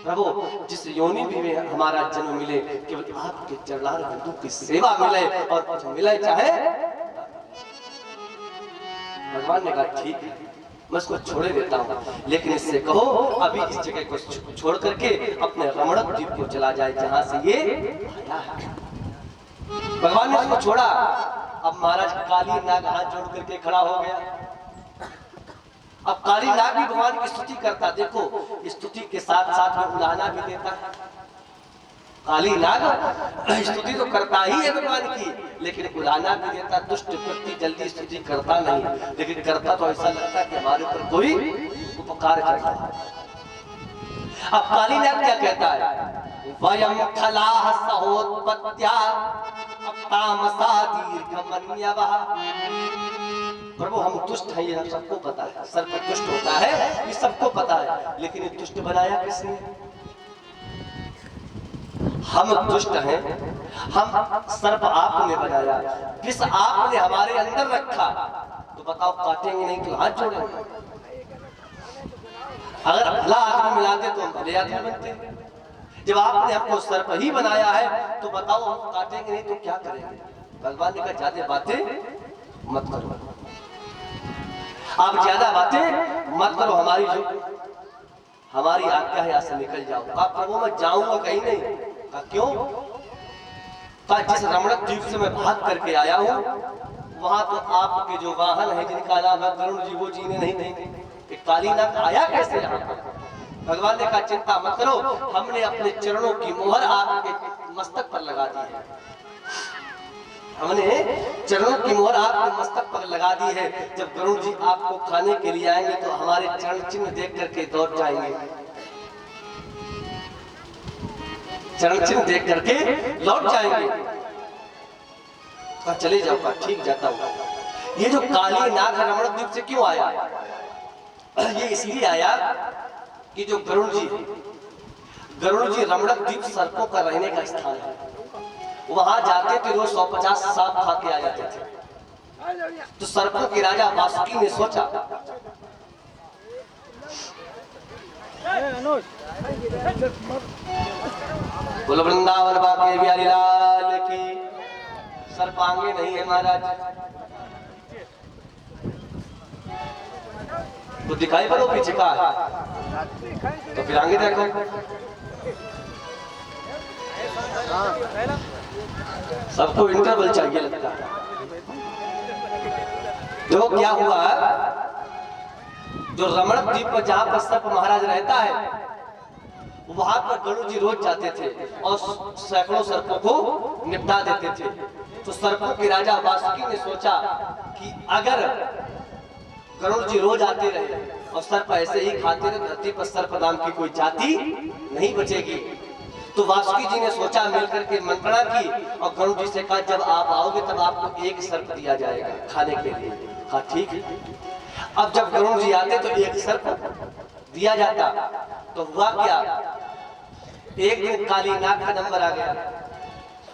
प्रभु जिस योनि भी में हमारा जन्म मिले केवल आपके चरणार बिंदु की सेवा मिले और कुछ मिले चाहे। भगवान ने कहा ठीक है मैं उसको छोड़े देता हूँ, लेकिन इससे कहो अभी इस जगह को छोड़ करके अपने रमणक द्वीप को चला जाए जहां से ये आया है। भगवान ने उसको छोड़ा। अब महाराज काली नाग हाथ जोड़ करके खड़ा हो गया। अब काली नाग भी भगवान की स्तुति करता। देखो स्तुति के साथ साथ में उड़ाना भी देता है। काली नाग स्तुति तो करता ही है भगवान की, लेकिन उड़ाना भी देता। दुष्ट व्यक्ति जल्दी स्तुति करता नहीं, लेकिन करता तो ऐसा लगता है कि हमारे ऊपर कोई उपकार कर रहा है। अब काली नाग क्या कहता है? वयम खलाह सहोत्पत्त्या तामसा दीर्घमन्यवः। प्रभु हम दुष्ट हैं, ये सबको पता है। सर्प दुष्ट होता है ये सबको पता है, लेकिन ये दुष्ट बनाया किसने? हम दुष्ट हैं। हम सर्प आपने बनाया, विष आपने हमारे अंदर रखा। तो बताओ काटेंगे नहीं तो हाथ जोड़ेंगे? अगर भला आदमी मिलाते तो हम भले आदमी बनते। जब आपने हमको सर्प ही बनाया है तो बताओ हम काटेंगे नहीं तो क्या करेंगे? भगवान ने कहा ज्यादा बातें मत करो। आप ज्यादा बातें मत करो। हमारी आज्ञा है यहाँ से निकल जाओ। कहा प्रभु मैं जाऊंगा कहीं नहीं। कहा क्यों? कहा जिस रमणक द्वीप से मैं भाग करके आया हूँ वहां तो आपके जो वाहन है जिनका नाम है गरुड़ जी, वो जीने नहीं देंगे। काली नाग आया कैसे यहाँ पर? भगवान ने कहा चिंता मत करो, हमने अपने चरणों की मोहर आपके मस्तक पर लगा दी है। हमने चरणों की मोहर आपके मस्तक पर लगा दी है। जब गरुड़ जी आपको खाने के लिए आएंगे तो हमारे चरण चिन्ह देख करके दौड़ जाएंगे। चरण चिन्ह देख करके लौट जाएंगे। तो चले जाओ। का ठीक जाता हूँ। ये जो काली नाग रमणक द्वीप से क्यों आया? ये इसलिए आया कि जो गरुड़ जी रमणक द्वीप सर्पों का रहने का स्थान है। वहां जाते थे रोज 150 सांप खा के आ जाते थे। तो सर्पों के राजा वासुकी ने सोचा बोलो वृंदावन बाके बिहारी लाल की। सर्प आगे नहीं है महाराज, तो दिखाई पड़ो पीछे का है तो फिर आगे देखो। सबको इंटरवल चाहिए लगता है। तो क्या हुआ? जो रमणक द्वीप पर जहां पर सर्प महाराज रहता है वहां पर गरुड़ जी रोज जाते थे और सैकड़ों सर्पों को निपटा देते थे। तो सर्पों के राजा वासुकी ने सोचा कि अगर गरुड़ जी रोज आते रहे और सर्प ऐसे ही खाते रहे धरती पर सर्प नाम की कोई जाति नहीं बचेगी। तो वासुकी जी ने सोचा मिलकर के मंत्रणा की और गरुड़ जी से कहा जब आप आओगे तब आपको एक सर्प दिया जाएगा खाने के लिए। कहा ठीक है। अब जब गरुड़ जी आते तो एक सर्प दिया जाता। तो हुआ क्या? एक दिन काली नाग का नंबर आ गया।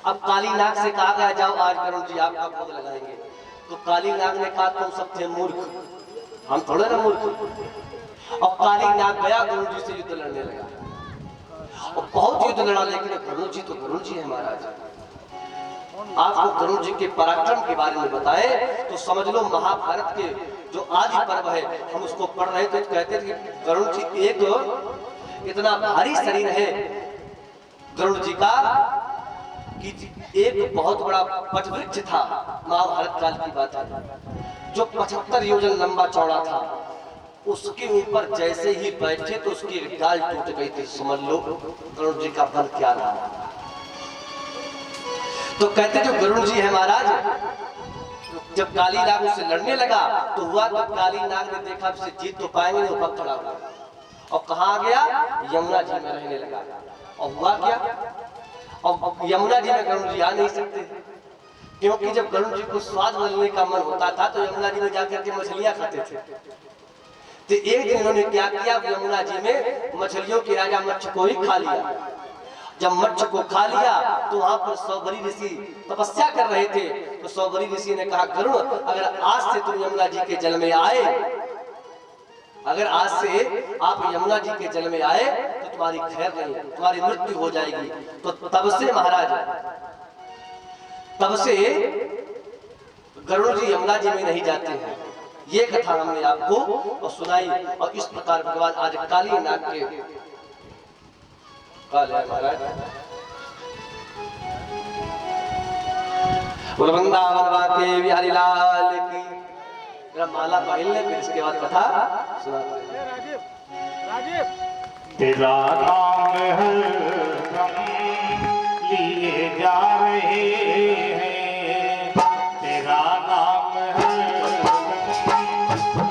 अब काली नाग से कहा गया जाओ आज गरुड़ जी आपका भोग लगाएंगे। तो काली नाग ने कहा तुम सब थे मूर्ख, हम थोड़े ना मूर्ख। और काली नाग गया गरुड़ जी से युद्ध लड़ने लगा और बहुत युद्ध लड़ा, लेकिन गरुड़ जी तो गरुड़ जी है महाराज। आपको गरुड़ जी के पराक्रम के बारे में बताए तो समझ लो महाभारत के जो आदि पर्व है हम उसको पढ़ रहे थे तो कहते थे कि गरुड़ जी एक इतना भारी शरीर है गरुड़ जी का कि एक बहुत बड़ा वटवृक्ष था, महाभारत काल की बात है, जो 75 योजन लंबा चौड़ा था। उसके ऊपर जैसे ही बैठे तो उसकी एक डाल टूट गई थी। समझ लो गरुड़ जी का बल क्या रहा। तो कहते जो गरुड़ जी है महाराज, जब काली नाग उससे लड़ने लगा तो हुआ तो काली नाग ने देखा उसे जीत तो पाएंगे नहीं, वो खड़ा हुआ और कहाँ गया, यमुना जी में रहने लगा। और हुआ क्या, और यमुना जी में गरुड़ जी आ नहीं सकते, क्योंकि जब गरुड़ जी को स्वाद बदलने का मन होता था तो यमुना जी में जाकर के मछलियां खाते थे। तो एक दिन इन्होंने क्या किया, यमुना जी में मछलियों के राजा मच्छ को ही खा लिया। जब मच्छ को खा लिया तो वहां पर सौबरी ऋषि तपस्या कर रहे थे। तो सौबरी ऋषि ने कहा, गरुड़ अगर आज से तुम यमुना जी के जल में आए, अगर आज से आप यमुना जी के जल में आए तो तुम्हारी खैर नहीं, तुम्हारी मृत्यु हो जाएगी। तो तब से महाराज, तब से गरुड़ जी यमुना जी में नहीं जाते हैं। ये कथा हमने आपको और सुनाई। और इस प्रकार भगवान आज काली नाग के काल है महाराज। बोल वृंदावन वाके बिहारी लाल की। जरा माला पहन ले, फिर इसके बाद कथा सुनाते हैं। तेरा नाम है लिए जा रहे हैं, तेरा नाम है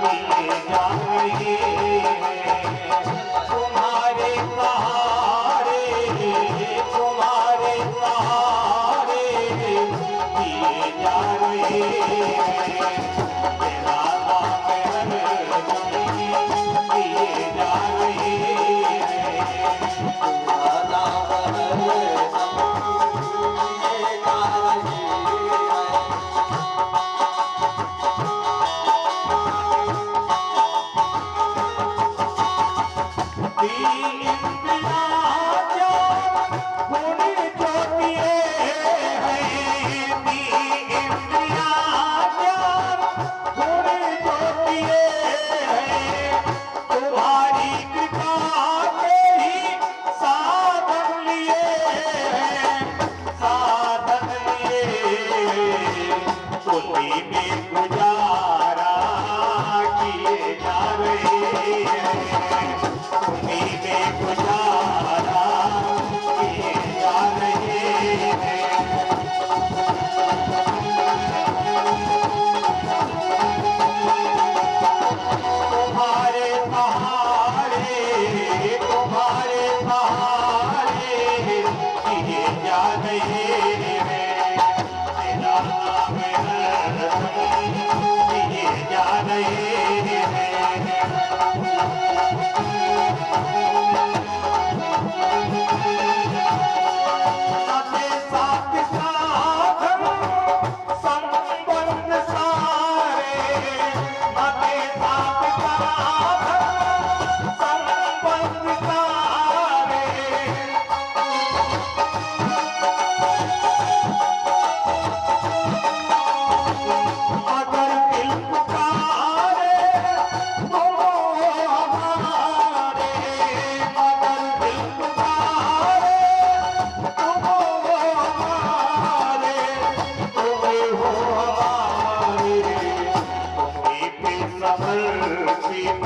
लिए जा रहे हैं। तुम्हारे सहारे, तुम्हारे सहारे लिए जा रहे हैं। तेरा नाम है लिए जा रहे समर्पित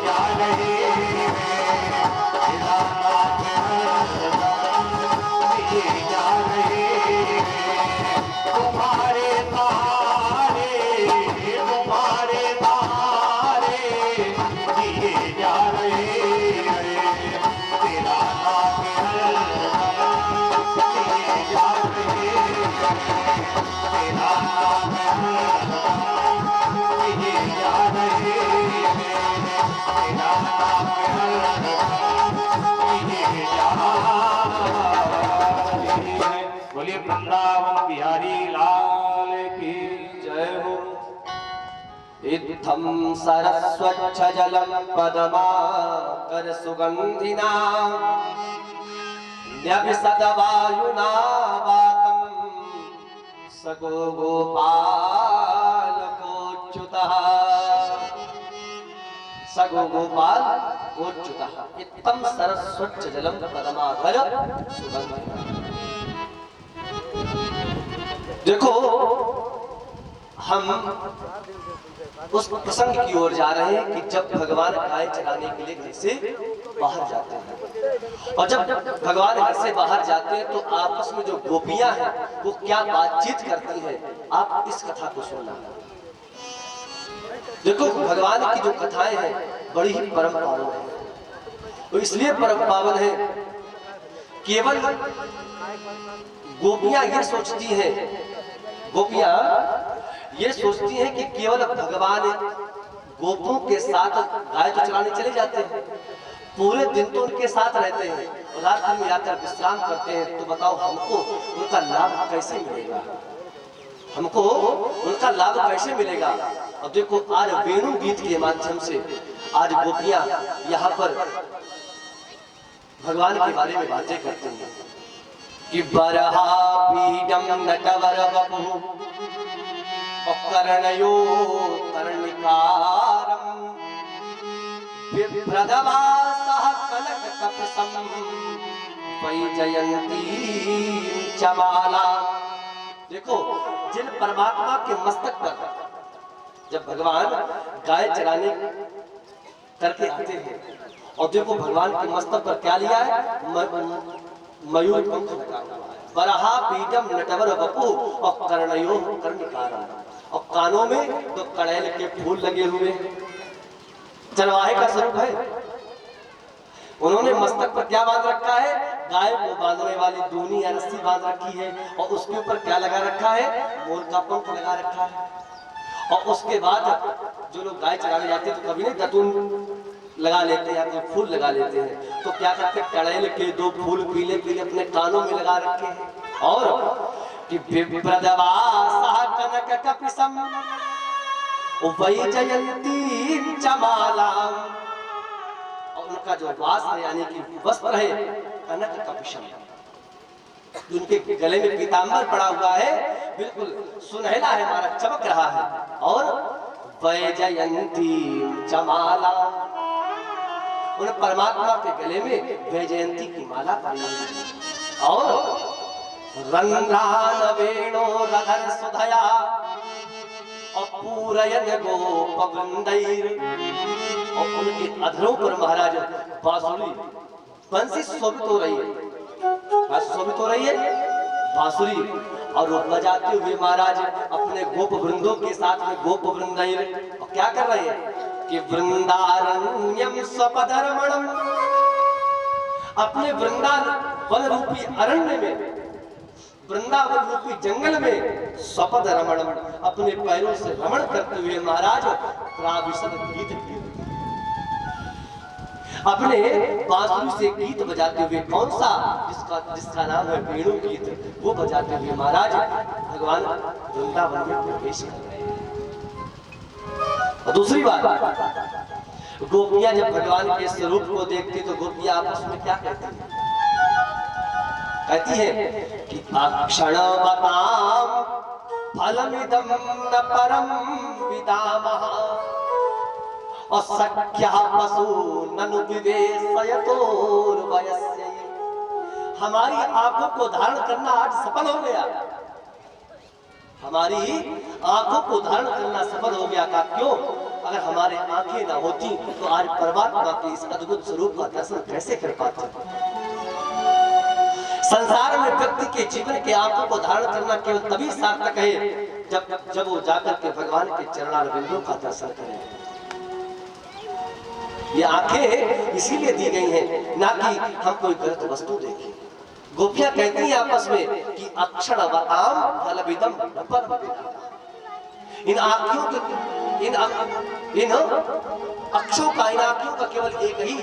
जा रहे हैं तेरा नाम दिए जा रहे हैं तुम्हारे सहारे दिए जा रहे हैं तेरा नाम दिए जा रहे हैं तेरा नाम दिए जा रहे हैं तेरा नाम दिए जा रहे हैं। बोलिए वृंदावन बिहारी लाल की जय हो। इत्थं सरस्वच्छ जलं पदमाकर सुगन्धिना न्यभिसदवायुना वातं सगो गोपालकोच्युतः सगो गोपालकोच्युतः। इत्थं सरस्वच्छ जलं पदमाकर सुगन्धिना। देखो हम उस प्रसंग की ओर जा रहे हैं कि जब भगवान गाय चराने के लिए घर से बाहर जाते हैं, और जब भगवान घर से बाहर जाते हैं तो आपस में जो गोपियां हैं वो क्या बातचीत करती हैं, आप इस कथा को सुनना। देखो भगवान की जो कथाएं हैं बड़ी ही परम पावन है। तो इसलिए परम पावन है, केवल गोपियां ये सोचती हैं, गोपियां ये सोचती हैं कि केवल भगवान गोपों के साथ गाय तो चराने चले जाते हैं, पूरे दिन तो उनके साथ रहते हैं और रात में आकर विश्राम करते हैं। तो बताओ हमको उनका लाभ कैसे मिलेगा, हमको उनका लाभ कैसे मिलेगा। और देखो आज वेणु गीत के माध्यम से आज गोपियां यहाँ पर भगवान के बारे में बातें करती हैं कि बरहा पीडम नटवर वपु कर्णयो कर्णिकारं विभ्रदवासः कनक कपिशं वैजयन्ती चमाला। देखो जिन परमात्मा के मस्तक पर जब भगवान गाय चराने करके आते हैं, और देखो भगवान के मस्तक पर क्या लिया है, मयूर पंख लगा हुआ है। बरहा पीडम नटवर वपु और कर्णयो कर्णिकारं, और कानों में तो कड़ैल के फूल लगे हुए, चरवाहे का स्वरूप है। उन्होंने मस्तक पर क्या बांध रखा है, गाय को बांधने वाली दूनी या रस्सी बांध रखी है, और उसके ऊपर क्या लगा रखा है, मोर का पंख लगा रखा है। और उसके बाद जो लोग गाय चराने जाते हैं तो कभी नहीं दतून लगा लेते हैं या तो फूल लगा लेते हैं, तो क्या करते हैं, कड़ैल के दो फूल पीले पीले अपने कानों में लगा रखे हैं। और कि विप्रदवासः कनक कपिशं वैजयन्ती चमाला, और उनका जो वास है यानी कि वस्त्र है कनक कपिशं, उनके गले में पीतांबर पड़ा हुआ है, बिल्कुल सुनहला है, हमारा चमक रहा है। और वैजयन्ती चमाला, उन परमात्मा के गले में वैजयंती की माला पड़ी है। और रंध्रान वेणो रधर सुधया अपूरयन गोपवृंदैर, और उनके अधरों पर महाराज बांसुरी बंसी शोभित हो रही है, शोभित हो रही है बांसुरी, और वो बजाते हुए महाराज अपने गोप वृंदों के साथ में गोप वृंदैर, और क्या कर रहे हैं कि वृंदारण्यम स्वपदरमणम, अपने वृंदावन रूपी अरण्य में, वृंदावन रूपी जंगल में स्वपद रमणम, अपने पैरों से रमण करते हुए महाराज प्राविशद गीत अपने बांसुरी से गीत बजाते हुए, कौन सा, जिसका नाम है वेणु गीत, वो बजाते हुए महाराज भगवान वृंदावन में प्रवेश कर रहे हैं। और दूसरी बात, गोपियां जब भगवान के स्वरूप को देखती तो गोपियां आपस में क्या कहती हैं, कहती है कि अक्षणवतां फलमिदं न परम विदामः असख्यः पशूननु विवेशयतोर्वयस्य। हमारी आंखों को धारण करना आज सफल हो गया, हमारी आंखों को धारण करना सफल हो गया। का क्यों? अगर हमारे आंखें ना होती तो आज परमात्मा के इस अद्भुत स्वरूप का दर्शन कैसे कर पाते। संसार में व्यक्ति के जीवन के आंखों को धारण करना केवल तभी सार्थक है जब वो जाकर के भगवान के चरणारविंदों का दर्शन करे। ये आंखें इसीलिए दी गई हैं ना कि हम कोई गलत वस्तु देखें। गोपियां कहती हैं आपस में कि अक्षर वताम फलविदम परम विदाता। इन आंखों के इन अक्षों का, इन आंखों का केवल एक ही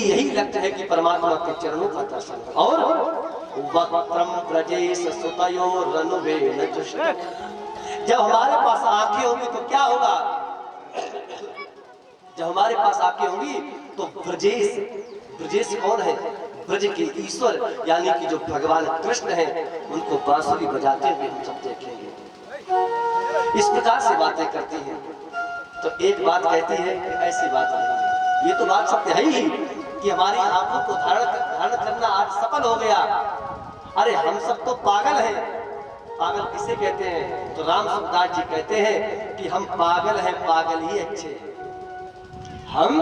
यही लक्ष्य है कि परमात्मा के चरणों का दर्शन करें। और वक्त्रम ब्रजेश सुतयो रनुवेन जुष्टक। जब हमारे पास आंखें होंगी तो क्या होगा? जब हमारे पास आंखें होंगी तो ब्रजेश कौन है? ब्रज के ईश्वर यानी कि जो भगवान कृष्ण हैं, उनको बांसुरी बजाते हुए हम सब देखेंगे। इस प्रकार से बातें करती हैं। तो एक बात कहती है कि ऐसी बात नहीं, ये तो बात सत्य है ही कि हमारी आंखों को धारण करना आज सफल हो गया। अरे हम सब तो पागल हैं। पागल किसे कहते हैं? तो राम सुखदास जी कहते हैं कि हम पागल हैं, पागल ही अच्छे हैं। हम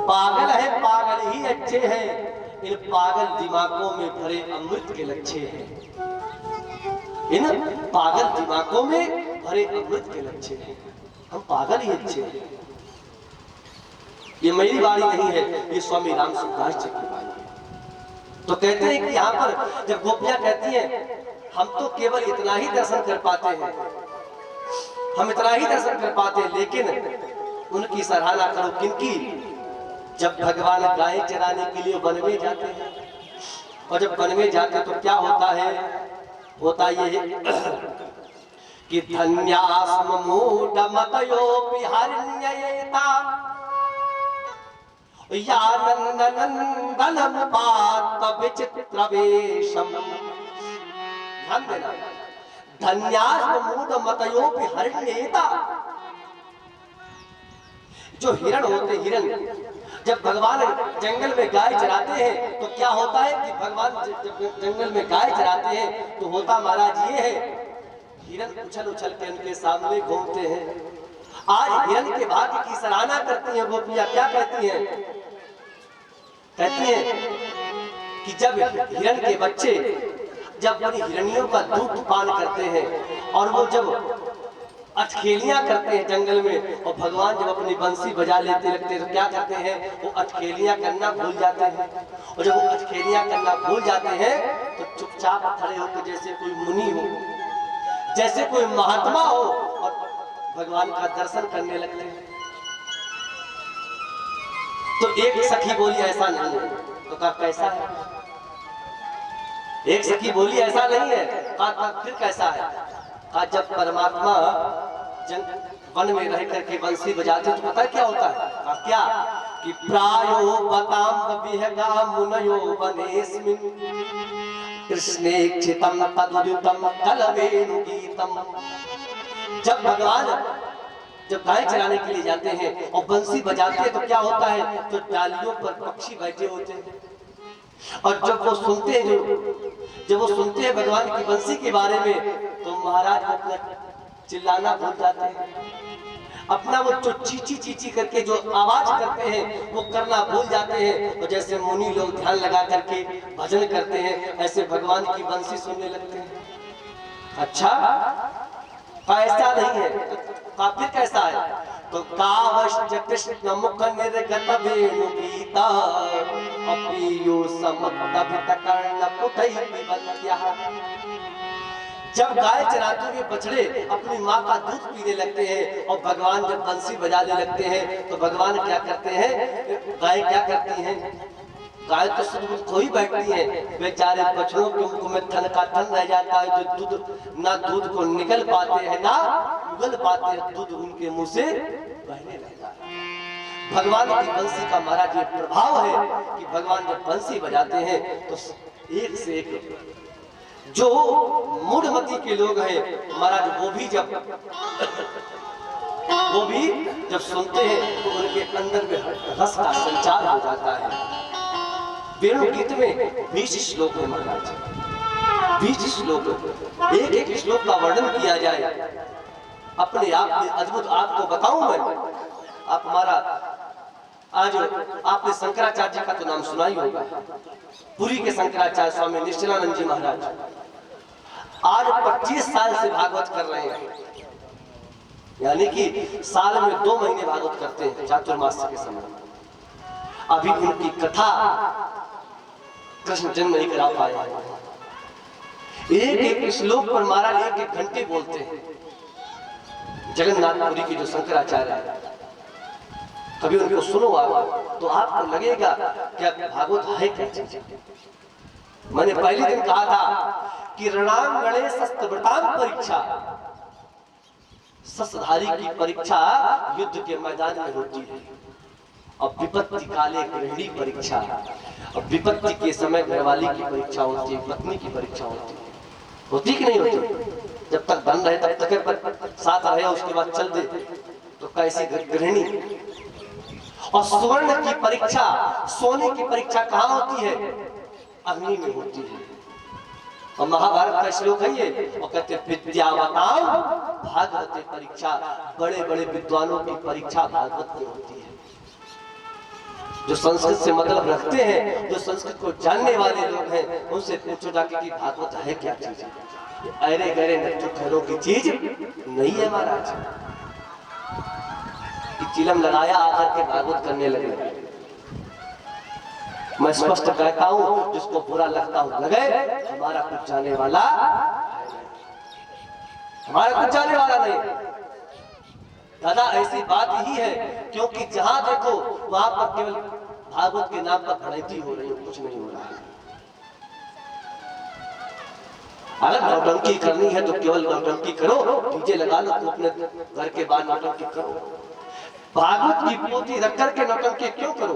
पागल हैं, पागल ही अच्छे हैं। इन पागल दिमागों में भरे अमृत के लच्छे हैं। इन पागल दिमागों में भरे अमृत के लच्छे हैं। हम पागल ही अच्छे हैं। ये मेरी वाणी नहीं है, ये स्वामी राम सुखदास जी की वाणी है। तो कहते हैं कि यहाँ पर जब गोपियां कहती हैं हम तो केवल इतना ही दर्शन कर पाते हैं, हम इतना ही दर्शन कर पाते हैं, लेकिन उनकी सराहना करो किनकी? जब भगवान गाय चराने के लिए वन में जाते हैं, और जब वन में जाते तो क्या होता है? होता ये कि धन्यास्म मूढ़मतयोऽपि हरिण्ययेता यानन्दनन्दनं पार्थ विचित्रवेशम्। ध्यान देना, धन्यास्म मूढ़मतयोऽपि हरिण्ययेता। जो हिरण होते, हिरण जब भगवान जंगल में गाय चराते हैं तो क्या होता है कि भगवान जब जंगल में गाय चराते हैं तो होता महाराज ये है, हिरण उछल उछल के उनके सामने घूमते हैं। आज हिरण के भाग्य की सराहना करती हैं गोपियां। क्या कहती हैं? कहती हैं कि जब हिरण के बच्चे जब बड़ी हिरणियों का दूध पान करते हैं और वो जब अटखेलियां करते हैं जंगल में, और भगवान जब अपनी बंसी बजा लेते लगते हैं तो क्या करते हैं? वो अटखेलियां करना भूल जाते हैं। और जब वो अटखेलियां करना भूल जाते हैं तो चुपचाप खड़े होकर जैसे कोई मुनि हो, जैसे कोई महात्मा हो, और भगवान का दर्शन करने लगते हैं। तो एक सखी बोली ऐसा नहीं है। तो कहा कैसा है? एक सखी बोली ऐसा नहीं है। कहा फिर कैसा है? कहा जब परमात्मा वन में रह करके बंसी बजाते तो पता है क्या होता है? कहा क्या? कि प्रायो बताम विहगा मुनयो वनेस्मिन् कृष्णेक्षितं तदुदितं कलवेणु गीतम। जब भगवान जब गाय चराने के लिए जाते हैं और बंसी बजाते हैं तो क्या होता है? तो डालियों पर पक्षी बैठे होते हैं, और जब वो सुनते हैं भगवान की बंसी के बारे में तो महाराज अपना चिल्लाना भूल जाते हैं, अपना वो जो चीची चीची करके जो आवाज करते हैं वो करना भूल जाते हैं। और जैसे मुनि लोग ध्यान लगा करके भजन करते हैं, ऐसे भगवान की बंसी सुनने लगते हैं। अच्छा, ऐसा नहीं है। फिर कैसा है? तो कावश्च कृष्ण मुख निर्गत वेणु गीता अप्रियो समत्तभित कर्ण कुतैः पिबन्त्यः। जब गाय चराते हुए बछड़े अपनी माँ का दूध पीने लगते हैं और भगवान जब बंसी बजाने लगते हैं तो भगवान क्या करते हैं? गाय क्या करती हैं? गाय तो शुद्ध खोई बैठती है, बेचारे बछड़ों के मुख में थन का थन रह जाता है, जो दूध ना दूध को निकल पाते हैं ना उगल पाते हैं, दूध उनके मुंह से बहने लगता है। भगवान की बंसी का महाराज ये प्रभाव है कि भगवान जब बंसी बजाते हैं तो एक से एक जो मूढ़मती के लोग हैं महाराज वो भी जब सुनते हैं तो उनके अंदर में रस का संचार हो जाता है। वेणु गीत में 20 श्लोक है महाराज, 20 श्लोक। एक एक श्लोक का वर्णन किया जाए अपने आप में अद्भुत आपको बताऊं मैं। आप हमारा आज आपने शंकराचार्य जी का तो नाम सुना ही होगा, पुरी के शंकराचार्य स्वामी निश्चलानंद जी महाराज आज 25 साल से भागवत कर रहे हैं, यानी कि साल में 2 महीने भागवत करते हैं चातुर्मास के समय। अभी उनकी कथा कृष्ण जन्म नहीं करा पाए हैं। एक एक श्लोक पर महाराज एक एक घंटे बोलते हैं। जगन्नाथपुरी के जो शंकराचार्य है, कभी उनको सुनो आप तो आपको लगेगा क्या भागवत है क्या चीज। मैंने पहले दिन कहा था कि ऋणाम गणेश शस्त्रवृताम परीक्षा, शस्त्रधारी की परीक्षा युद्ध के मैदान में होती है। अब विपत्ति काले गृहिणी परीक्षा, अब विपत्ति के समय घरवाली की परीक्षा होती है, पत्नी की परीक्षा होती कि नहीं होती। जब तक धन रहे तब तक पर साथ रहे, उसके बाद चल दे तो कैसी गृहिणी। और स्वर्ण की परीक्षा, सोने की परीक्षा कहाँ होती है? अग्नि में होती है। और महाभारत का श्लोक है ये, और कहते हैं विद्यावताम भागवते परीक्षा, बड़े बड़े विद्वानों की परीक्षा भागवत में होती है। जो संस्कृत से मतलब रखते हैं, जो संस्कृत को जानने वाले लोग हैं, उनसे पूछो जाके कि भागवत है क्या चीज। अरे गरे नट्टू खैरों की चीज नहीं है महाराज। कि चिलम लगाया आकर के भागवत करने लगे। मैं स्पष्ट कहता हूं, जिसको बुरा लगता हूं लगे, हमारा कुछ जाने वाला, हमारा कुछ जाने वाला नहीं। दादा ऐसी बात ही है, क्योंकि जहां देखो वहां पर केवल भागवत के नाम पर भड़ैती हो रही है, कुछ नहीं हो रहा है। अगर नौटंकी करनी है तो केवल नौटंकी करो, डीजे लगा लो तो अपने घर के बाहर नौटंकी करो। भागवत की पोथी रख करके नौटंकी क्यों करो?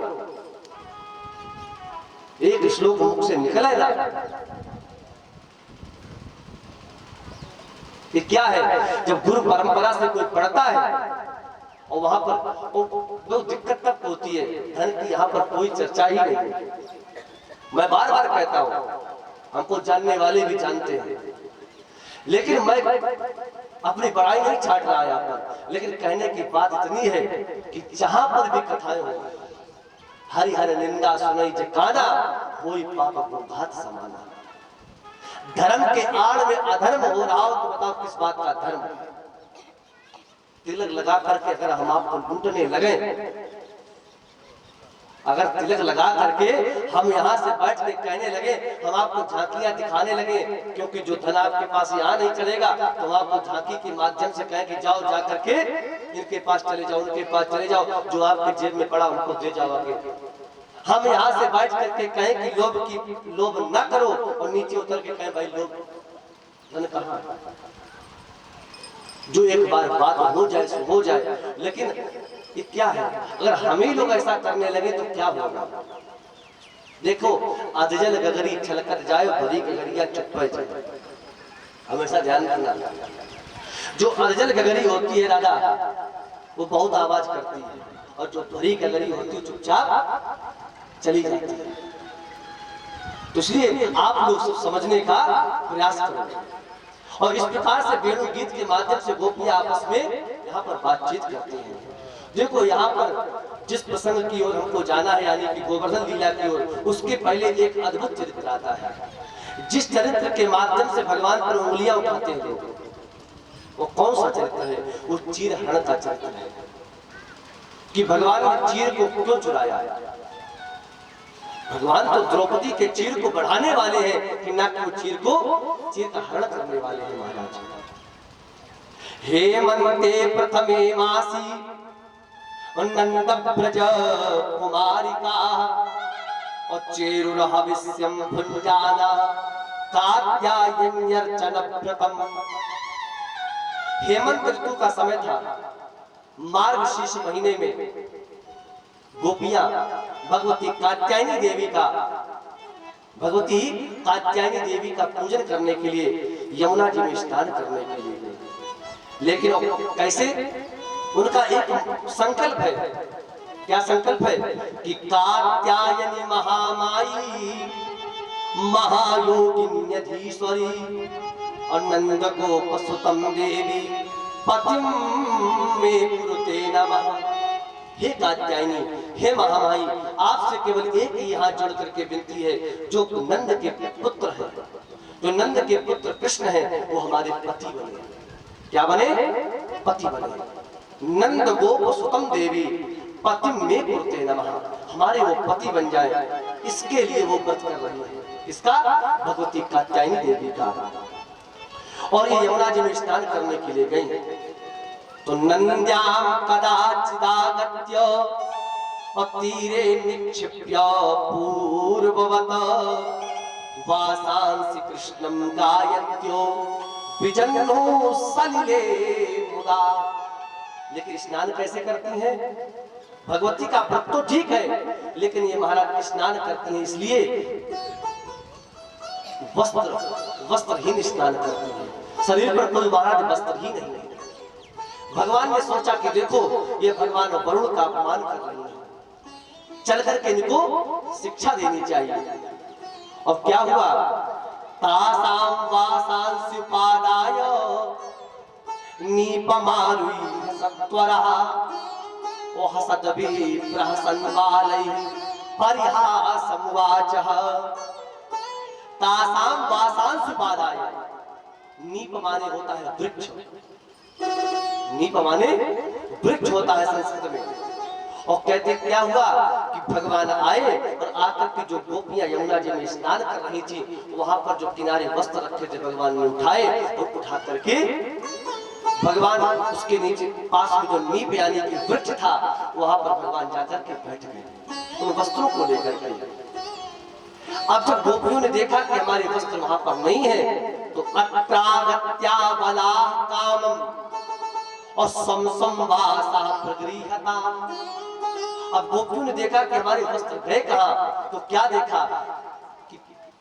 एक श्लोक मुख से निकलेगा, ये क्या है? जब गुरु परंपरा से कोई पढ़ता है और वहां पर वो दिक्कत तब होती है, धन की यहाँ पर कोई चर्चा ही नहीं। मैं बार बार कहता हूँ, हमको जानने वाले भी जानते हैं, लेकिन मैं अपनी बड़ाई नहीं छाट रहा यहाँ पर। लेकिन कहने की बात इतनी है कि जहां पर भी कथाएं हो, हरि हरि निंदा सुनई जकाना, कोई पाप घात समाना। धर्म के आड़ में अधर्म हो रहा हो तो बताओ किस बात का धर्म? तिलक लगा करके अगर हम आपको लूटने लगे, अगर तिलक लगा करके हम यहाँ से बैठ के कहने लगे, हम आपको झांकियां दिखाने लगे, क्योंकि जो धन आपके पास यहाँ नहीं चलेगा तो हम आपको झांकी के माध्यम से कहें कि जाओ जा करके इनके पास चले जाओ, उनके पास चले जाओ, जो आपके जेब में पड़ा उनको दे जाओ आगे। हम यहाँ से बैठ करके कहें कि लोभ न करो, और नीचे उतर के कहें भाई लोभ धन कहाँ। जो एक बार बात हो जाए सो हो जाए, लेकिन ये क्या है? अगर हम ही लोग ऐसा करने लगे तो क्या होगा? देखो, अधजल गगरी छलकत जाए, भरी गगरिया चुप जाए। हमेशा ध्यान रखना, जो अधजल गगरी होती है दादा, वो बहुत आवाज करती है, और जो भरी गगरी होती है चुपचाप चली जाती है। तो इसलिए आप लोग सब समझने का प्रयास करो। और इस प्रकार से वेणु गीत के माध्यम से गोपियां आपस में यहाँ पर बातचीत करती हैं। देखो यहाँ पर जिस प्रसंग की ओर हमको जाना है, यानी कि गोवर्धन लीला की ओर, उसके पहले एक अद्भुत चरित्र आता है। जिस चरित्र के माध्यम से भगवान पर उंगलियां उठाते हैं लोग, वो कौन सा चरित्र है? वो चीरहरण का चरित्र है कि भगवान ने चीर को क्यों चुराया। भगवान तो द्रौपदी के चीर को बढ़ाने वाले हैं, कि ना कि वो चीर को चीर का हरण करने वाले हैं महाराज। हेमंते प्रथमे मासी नंद ब्रज कुमारिका, और चेरुरहविष्यम भुंजाना कात्यायन्यर्चन व्रतम। हेमंत ऋतु का समय था, मार्गशीर्ष महीने में गोपियां भगवती कात्यायनी देवी का पूजन करने के लिए यमुना जी में स्नान करने के लिए। लेकिन कैसे? उनका एक संकल्प है। क्या संकल्प है? कि कात्यायनी महामाई महायोगिन्यधीश्वरी और नंद गोप सुतम देवी पतिम मे कुरुते नमः। हे कात्यायनी, हे महामाई, आपसे केवल एक ही हाथ जोड़ करके विनती है, जो नंद के पुत्र है, जो नंद के पुत्र कृष्ण है, वो हमारे पति बने। क्या बने? पति बने। नंद गोप सुतम देवी पति में कुरुते नमः, हमारे वो पति बन जाए, इसके लिए वो व्रत कर रही है। इसका? भगवती कात्यायनी देवी का। और ये यमुना जी में स्नान करने के लिए गई, तो नंद्याम कदाचिदागत्य तीरे निक्षिप्य पूर्ववत वासांसि कृष्णं गायन्त्यो विजन्नो सलिले मुदा। लेकिन स्नान कैसे करती हैं? भगवती का व्रत तो ठीक है, लेकिन ये महाराज स्नान करती हैं इसलिए वस्त्रहीन स्नान करती हैं। शरीर पर कोई महाराज वस्त्र ही नहीं है। भगवान ने सोचा कि देखो ये भगवान वरुण का अपमान कर रही है, चल करके इनको शिक्षा देनी चाहिए। और क्या हुआ? तासाम वासांस्युपादाय नीपमारुई सत्वरः ओ हसदभि प्रहसन बालै परिहासमुवाचः। तासाम वासांस्युपादाय, नीप माने होता है वृक्ष, नीप माने वृक्ष होता है संस्कृत में। और कहते क्या हुआ कि भगवान आए और आकर के जो गोपियां यमुना जी में स्नान कर रही थी, वहां पर जो किनारे वस्त्र रखे थे भगवान ने उठाए और उठा करके भगवान उसके नीचे पास में जो नीप यानी कि वृक्ष था, वहां पर भगवान जाकर के बैठ गए उन वस्त्रों को लेकर के। अब जब गोपियों ने देखा कि हमारे वस्त्र वहां पर नहीं है, तो अत्रागत्या बला कामम और समसंवासा प्रगृहता। अब गोपियों ने देखा कि हमारे वस्त्र गए कहां, तो क्या देखा कि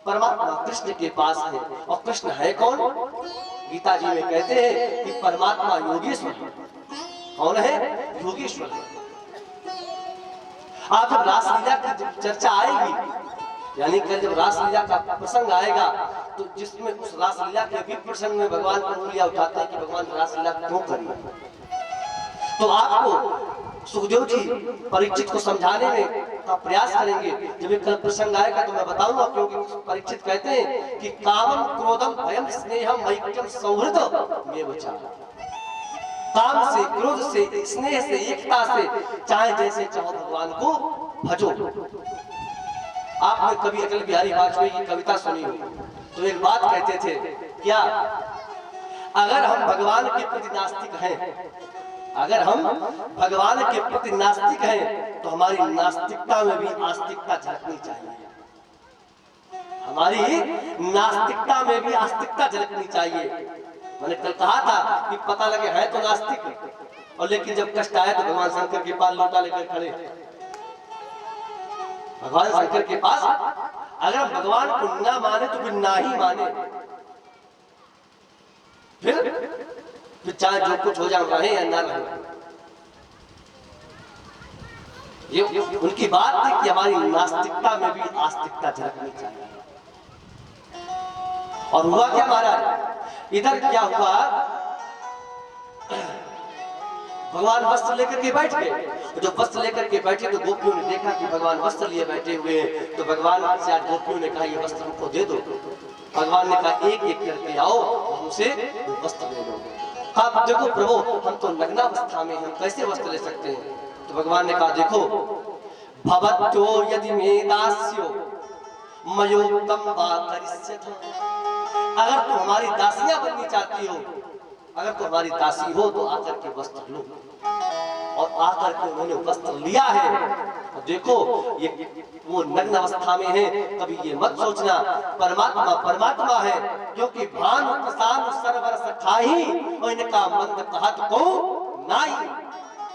परमात्मा कृष्ण के पास है। और कृष्ण है कौन? गीता जी में कहते हैं कि परमात्मा योगेश्वर है। कौन है? योगेश्वर है। आप जब रासलीला की चर्चा आएगी, यानी कल जब रासलीला का प्रसंग आएगा, तो जिसमें उस रासलीला के भी प्रसंग में भगवान को उंगलियां उठाते हैं कि भगवान रासलीला क्यों करिए, तो आपको सुखदेव जी परीक्षित को समझाने में का प्रयास करेंगे। जब एक कल प्रसंग आएगा तो मैं बताऊंगा, क्योंकि परीक्षित कहते हैं कि कामम क्रोधम भयम स्नेहम मैत्रम सौहृद में बचा। काम से, क्रोध से, स्नेह से, एकता से, चाहे जैसे चाहो भगवान को भजो। आपने कभी अटल बिहारी वाजपेयी की कविता सुनी हो, तो एक बात कहते थे, क्या? अगर हम भगवान के प्रति नास्तिक हैं, अगर हम भगवान के प्रति नास्तिक हैं, तो हमारी नास्तिकता में भी आस्तिकता झलकनी चाहिए। हमारी नास्तिकता में भी आस्तिकता झलकनी चाहिए। मैंने कल कहा था कि पता लगे है तो नास्तिक, और लेकिन जब कष्ट आए तो भगवान शंकर के पास लोटा लेकर खड़े। भगवान शंकर के पास अगर भगवान को ना माने तो फिर ना ही माने, फिर चाहे जो कुछ हो जाए रहे या ना रहे। ये उनकी बात थी कि हमारी नास्तिकता में भी आस्तिकता झलकनी चाहिए। और हुआ क्या महाराज? इधर क्या हुआ? भगवान वस्त्र लेकर के बैठ गए। जब वस्त्र लेकर के बैठे तो गोपियों ने देखा कि भगवान वस्त्र लिए बैठे हुए हैं, तो भगवान से आज गोपियों ने कहा ये वस्त्र हमको दे दो। भगवान ने कहा एक एक करके आओ, हमसे वस्त्र ले लो। आप देखो प्रभु, हम तो नग्नावस्था में, हम कैसे वस्त्र ले सकते हैं? तो भगवान ने कहा देखो, भवत्यो यदि मे दास्यो मयोक्तम वा करिष्यथ। अगर तुम हमारी दासियां बननी चाहती हो, अगर तुम हमारी दासी हो, तो आकर के वस्त्र लो। और आकर के उन्होंने वस्त्र लिया है। तो देखो ये वो नग्न अवस्था में है, कभी ये मत सोचना परमात्मा परमात्मा है, क्योंकि भानु प्रसाद सरवर सखाही और इनका मंद कहत को नाई।